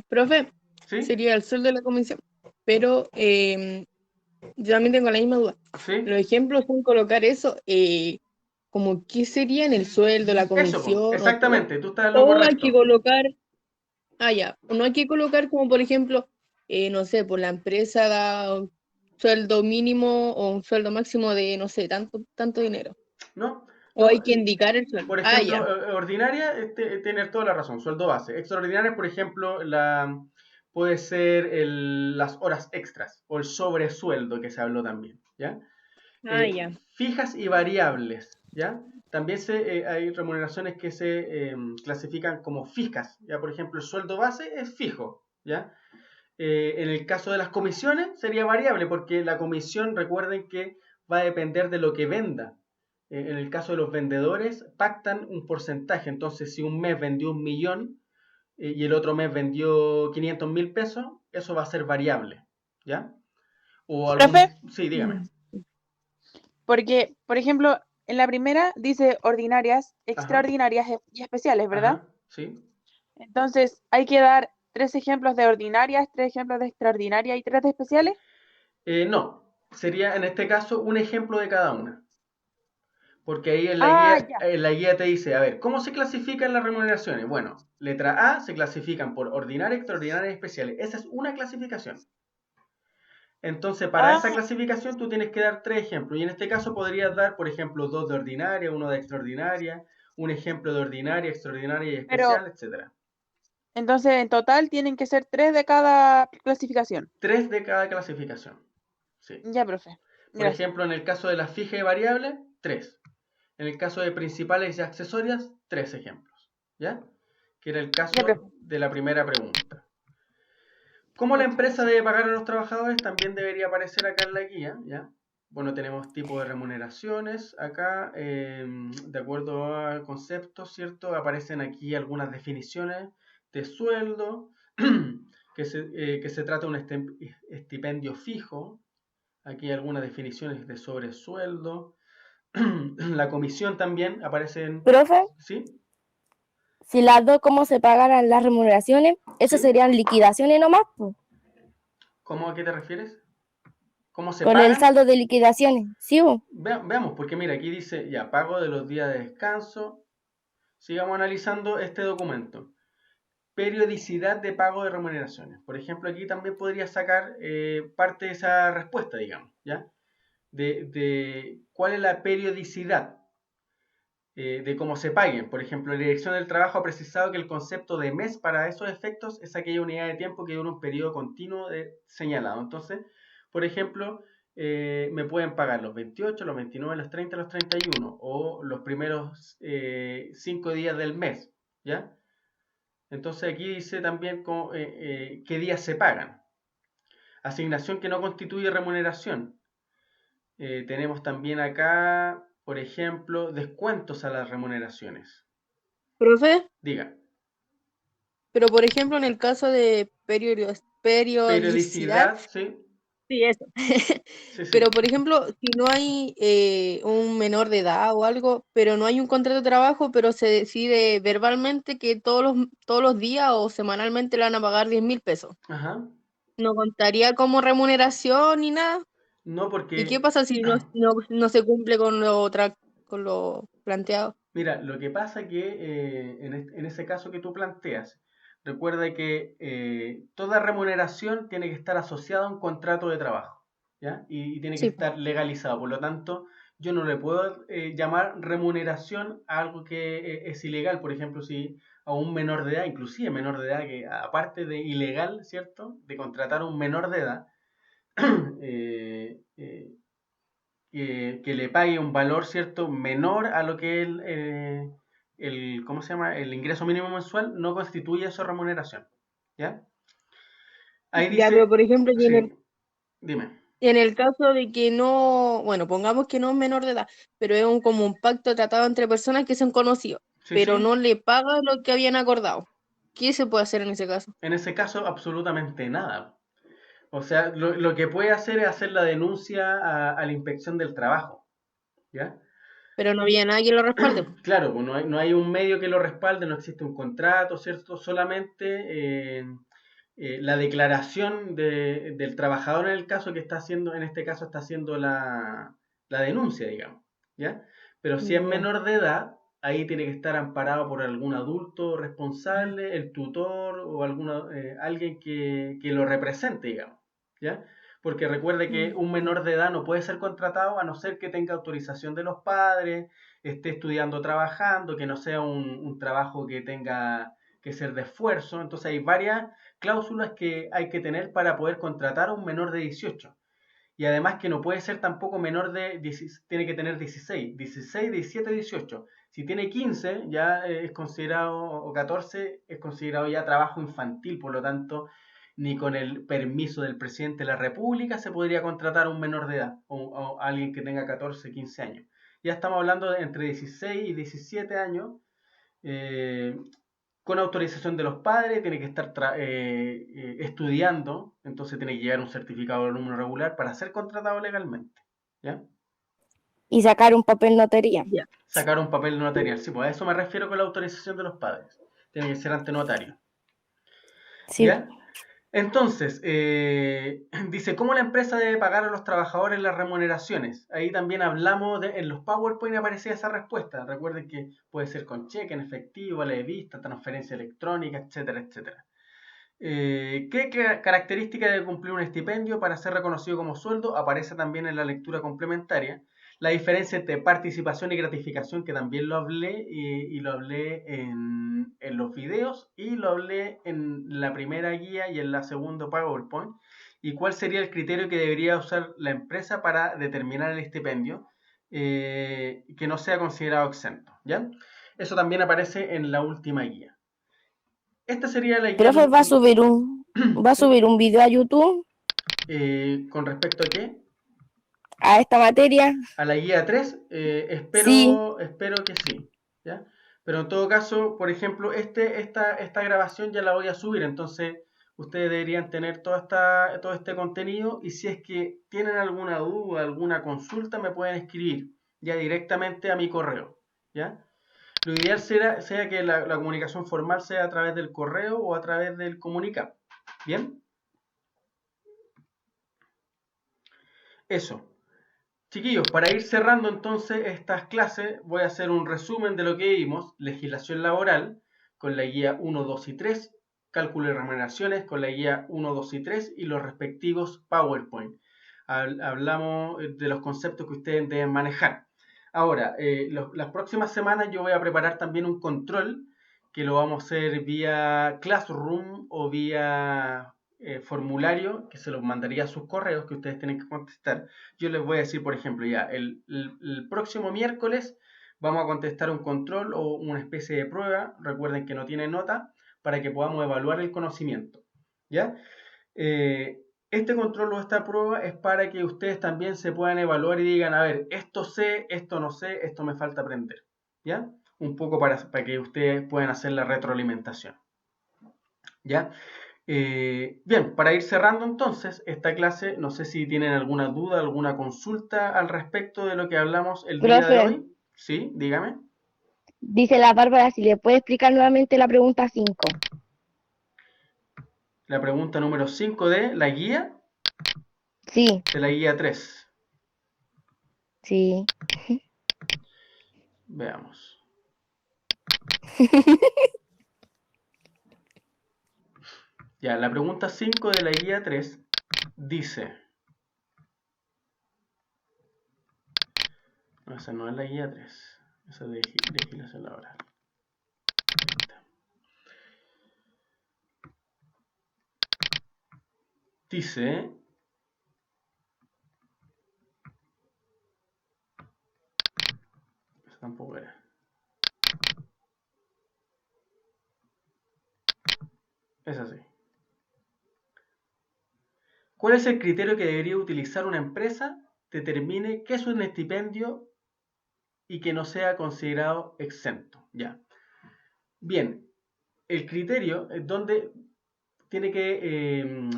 Profe, ¿Sí? sería el sueldo de la comisión. Pero yo también tengo la misma duda. ¿Sí? Los ejemplos son colocar eso, como qué sería en el sueldo, la Eso, comisión, exactamente, tú estás en lo o hay que correcto. colocar, ya, no hay que colocar como por ejemplo, no sé, por la empresa da un sueldo mínimo o un sueldo máximo de, no sé, tanto dinero. ¿No? O No, hay que indicar el sueldo. por ejemplo, Ya. ordinaria, tienes toda la razón, sueldo base. Extraordinaria, por ejemplo, puede ser las horas extras o el sobresueldo que se habló también, ¿ya? Ya. Fijas y variables, ¿ya? También hay remuneraciones que se clasifican como fijas, ¿ya? Por ejemplo, el sueldo base es fijo, ¿ya? En el caso de las comisiones sería variable, porque la comisión, recuerden que va a depender de lo que venda. En el caso de los vendedores, pactan un porcentaje. Entonces, si un mes vendió 1.000.000 y el otro mes vendió 500.000 pesos, eso va a ser variable, ¿ya? O Profe, Sí, dígame. porque, por ejemplo, en la primera dice ordinarias, Ajá, extraordinarias y especiales, ¿verdad? ajá, sí. Entonces, hay que dar 3 ejemplos de ordinarias, 3 ejemplos de extraordinarias y 3 de especiales. No, sería en este caso un ejemplo de cada una. Porque ahí Ya. en la guía te dice, a ver, ¿cómo se clasifican las remuneraciones? Bueno, letra A se clasifican por ordinaria, extraordinaria y especiales. Esa es una clasificación. Entonces, para esa Ah, clasificación tú tienes que dar 3 ejemplos. Y en este caso podrías dar, por ejemplo, 2 de ordinaria, 1 de extraordinaria, un ejemplo de ordinaria, extraordinaria y pero especial, etc. entonces en total tienen que ser 3 de cada clasificación. 3 de cada clasificación. Sí. Ya, profe. Por Gracias. ejemplo, en el caso de la fija y variable, 3. En el caso de principales y accesorias, 3 ejemplos. ¿Ya? Que era el Ya, caso profe. de la primera pregunta. ¿Cómo la Muchas empresa gracias. debe pagar a los trabajadores? También debería aparecer acá en la guía, ¿ya? Bueno, tenemos tipo de remuneraciones acá, de acuerdo al concepto, ¿cierto? Aparecen aquí algunas definiciones de sueldo, que se trata de un estipendio fijo. Aquí hay algunas definiciones de sobresueldo. La comisión también aparece en... Profe, ¿Sí? si las dos, ¿cómo se pagaran las remuneraciones? Eso ¿Sí? serían liquidaciones nomás, po. ¿Cómo a qué te refieres? ¿Cómo se Con el pagan? saldo de liquidaciones, ¿sí? Po? Veamos, porque mira, aquí dice ya, pago de los días de descanso. Sigamos analizando este documento. Periodicidad de pago de remuneraciones. Por ejemplo, aquí también podría sacar parte de esa respuesta, digamos, ¿ya? De cuál es la periodicidad de cómo se paguen. Por ejemplo, la Dirección del Trabajo ha precisado que el concepto de mes para esos efectos es aquella unidad de tiempo que dura un periodo continuo señalado. Entonces, por ejemplo, me pueden pagar los 28, los 29, los 30, los 31 o los primeros 5 días del mes, ¿ya? Entonces aquí dice también qué días se pagan. Asignación que no constituye remuneración. Tenemos también acá, por ejemplo, descuentos a las remuneraciones. Profe, Diga, pero por ejemplo en el caso de periodicidad, periodicidad, sí, sí, eso. sí, Pero sí. por ejemplo, si no hay un menor de edad o algo, pero no hay un contrato de trabajo, pero se decide verbalmente que todos los días o semanalmente le van a pagar 10.000 pesos, Ajá. ¿no contaría como remuneración ni nada? No ¿Y qué porque, pasa si no se cumple con lo planteado? mira, lo que pasa que en ese caso que tú planteas, recuerda que toda remuneración tiene que estar asociada a un contrato de trabajo, ¿ya? Y tiene que Sí, po. estar legalizado. Por lo tanto, yo no le puedo llamar remuneración a algo que es ilegal. Por ejemplo, si a un menor de edad, inclusive menor de edad, que aparte de ilegal, ¿cierto? De contratar a un menor de edad, eh, eh, que le pague un valor, ¿cierto?, menor a lo que es ¿cómo se llama?, el ingreso mínimo mensual, no constituye eso remuneración, ¿ya? Ahí Ya, pero dice, por ejemplo, sí, dime, en el caso de que no, bueno, pongamos que no es menor de edad, pero es como un pacto tratado entre personas que son conocidos, sí, pero sí, no le paga lo que habían acordado. ¿Qué se puede hacer en ese caso? en ese caso absolutamente nada. O sea, lo que puede hacer es hacer la denuncia a la inspección del trabajo, ¿ya? Pero no había nadie que lo respalde, po. Claro, pues no hay un medio que lo respalde, no existe un contrato, ¿cierto? Solamente la declaración del trabajador en el caso que está haciendo, en este caso está haciendo la denuncia, digamos, ¿ya? Pero si es Ya. menor de edad, ahí tiene que estar amparado por algún adulto responsable, el tutor o alguien que lo represente, digamos, ¿ya? Porque recuerde que un menor de edad no puede ser contratado a no ser que tenga autorización de los padres, esté estudiando, trabajando, que no sea un trabajo que tenga que ser de esfuerzo. Entonces hay varias cláusulas que hay que tener para poder contratar a un menor de 18. Y además que no puede ser tampoco menor de 16, tiene que tener 16, 17, 18. Si tiene 15 ya es considerado, o 14, es considerado ya trabajo infantil, por lo tanto, ni con el permiso del presidente de la República se podría contratar a un menor de edad o a alguien que tenga 14, 15 años. Ya estamos hablando de entre 16 y 17 años, eh, con autorización de los padres, tiene que estar estudiando, entonces tiene que llevar un certificado de alumno regular para ser contratado legalmente, ¿ya? Y sacar un papel notaría. Ya. Sacar un papel notarial, sí, pues a eso me refiero con la autorización de los padres, tiene que ser ante notario, Sí. ¿ya? Entonces, dice, ¿cómo la empresa debe pagar a los trabajadores las remuneraciones? Ahí también hablamos, en los PowerPoint aparecía esa respuesta. Recuerden que puede ser con cheque, en efectivo, vale de vista, transferencia electrónica, etcétera, etcétera. ¿Qué característica debe cumplir un estipendio para ser reconocido como sueldo? Aparece también en la lectura complementaria. La diferencia entre participación y gratificación, que también lo hablé, y lo hablé en los videos, y lo hablé en la primera guía y en la segunda PowerPoint. ¿Y cuál sería el criterio que debería usar la empresa para determinar el estipendio que no sea considerado exento? ¿Ya? Eso también aparece en la última guía. Esta sería la guía Profe, va a ¿sí? subir un video a YouTube ¿Con respecto a qué? a esta materia. A la guía 3, Sí, espero que sí, ¿ya? Pero en todo caso, por ejemplo, esta grabación ya la voy a subir, entonces ustedes deberían tener todo este contenido y si es que tienen alguna duda, alguna consulta, me pueden escribir ya directamente a mi correo, ¿ya? Lo ideal sea que la comunicación formal sea a través del correo o a través del comunicado. ¿Bien? Eso. Chiquillos, para ir cerrando entonces estas clases, voy a hacer un resumen de lo que vimos. Legislación laboral, con la guía 1, 2 y 3. Cálculo de remuneraciones, con la guía 1, 2 y 3. Y los respectivos PowerPoint. Hablamos de los conceptos que ustedes deben manejar. Ahora, las próximas semanas yo voy a preparar también un control que lo vamos a hacer vía Classroom o vía formulario que se los mandaría a sus correos que ustedes tienen que contestar. Yo les voy a decir, por ejemplo, ya el próximo miércoles vamos a contestar un control o una especie de prueba. Recuerden que no tiene nota para que podamos evaluar el conocimiento. ¿Ya? Este control o esta prueba es para que ustedes también se puedan evaluar y digan, a ver, esto sé, esto no sé, esto me falta aprender. ¿Ya? Un poco para que ustedes puedan hacer la retroalimentación. ¿Ya? Bien, para ir cerrando entonces esta clase, no sé si tienen alguna duda, alguna consulta al respecto de lo que hablamos el día de Profe, hoy. Sí, dígame. dice la Bárbara si le puede explicar nuevamente la pregunta 5. La pregunta número 5 de la guía, Sí, de la guía 3. sí. Veamos. Ya, la pregunta 5 de la guía 3 dice... No, esa no es la guía 3. Esa es de legislación laboral. Dice... Esa tampoco era. Es así. ¿Cuál es el criterio que debería utilizar una empresa? Determine qué es un estipendio y que no sea considerado exento. Ya. Bien, el criterio es donde tiene que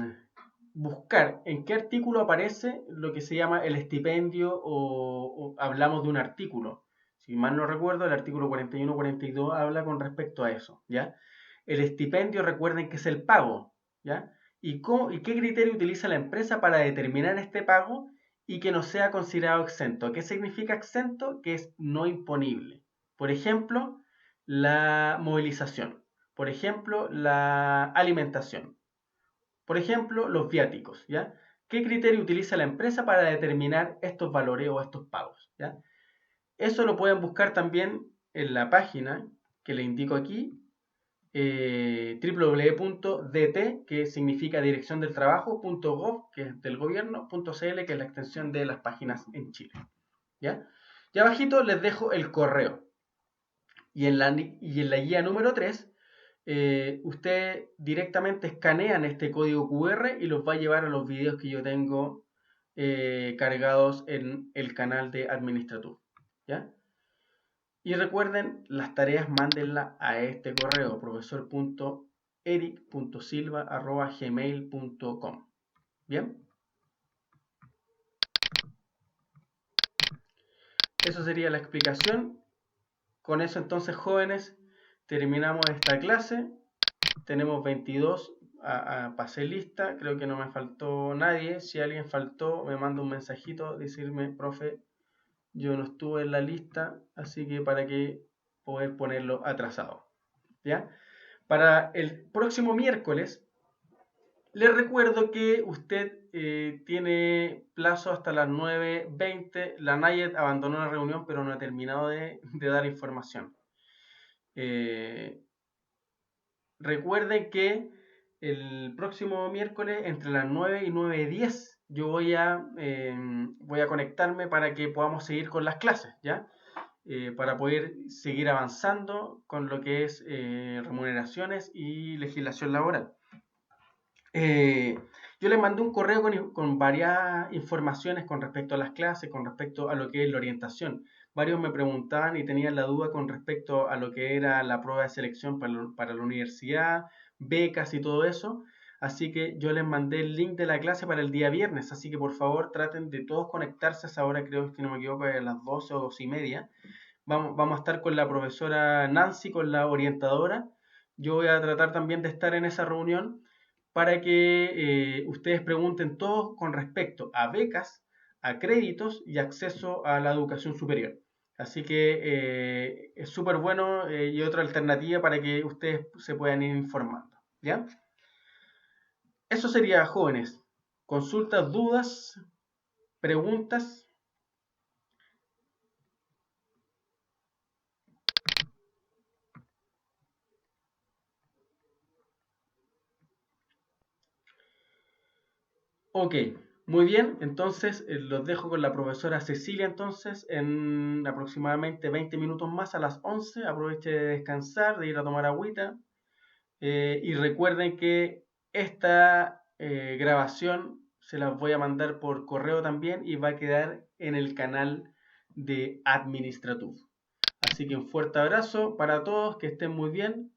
buscar en qué artículo aparece lo que se llama el estipendio o hablamos de un artículo. Si mal no recuerdo, el artículo 41-42 habla con respecto a eso, ¿ya? El estipendio, recuerden que es el pago, ¿ya? ¿Y qué criterio utiliza la empresa para determinar este pago y que no sea considerado exento? ¿Qué significa exento? Que es no imponible. Por ejemplo, la movilización. Por ejemplo, la alimentación. Por ejemplo, los viáticos, ¿ya? ¿Qué criterio utiliza la empresa para determinar estos valores o estos pagos, ¿ya? Eso lo pueden buscar también en la página que le indico aquí, www.dt, que significa Dirección del Trabajo.gov, que es del gobierno.cl, que es la extensión de las páginas en Chile, ¿ya? Y abajito les dejo el correo. Y en la guía número 3, ustedes directamente escanean este código QR y los va a llevar a los videos que yo tengo cargados en el canal de Administratur, ¿ya? Y recuerden, las tareas mándenlas a este correo, profesor.eric.silva@gmail.com. ¿Bien? Eso sería la explicación. Con eso entonces, jóvenes, terminamos esta clase. Tenemos 22, pasé lista, creo que no me faltó nadie. Si alguien faltó, me manda un mensajito, decirme, profe, yo no estuve en la lista, así que para que poder ponerlo atrasado. ¿Ya? Para el próximo miércoles, les recuerdo que usted tiene plazo hasta las 9:20. La Nayet abandonó la reunión, pero no ha terminado de dar información. Recuerden que el próximo miércoles entre las 9 y 9:10 yo voy a conectarme para que podamos seguir con las clases, ¿ya? Para poder seguir avanzando con lo que es remuneraciones y legislación laboral. Yo les mandé un correo con varias informaciones con respecto a las clases, con respecto a lo que es la orientación. Varios me preguntaban y tenían la duda con respecto a lo que era la prueba de selección para la universidad, becas y todo eso. Así que yo les mandé el link de la clase para el día viernes. Así que por favor traten de todos conectarse a esa hora, creo que si no me equivoco, a las 12 o 12:30. vamos a estar con la profesora Nancy, con la orientadora. Yo voy a tratar también de estar en esa reunión para que ustedes pregunten todo con respecto a becas, a créditos y acceso a la educación superior. Así que es súper bueno y otra alternativa para que ustedes se puedan ir informando. ¿Ya? Eso sería, jóvenes. Consultas, dudas, preguntas. Ok, muy bien. Entonces los dejo con la profesora Cecilia entonces en aproximadamente 20 minutos más a las 11. Aproveche de descansar, de ir a tomar agüita. Y recuerden que esta grabación se las voy a mandar por correo también y va a quedar en el canal de Administratur. Así que un fuerte abrazo para todos, que estén muy bien.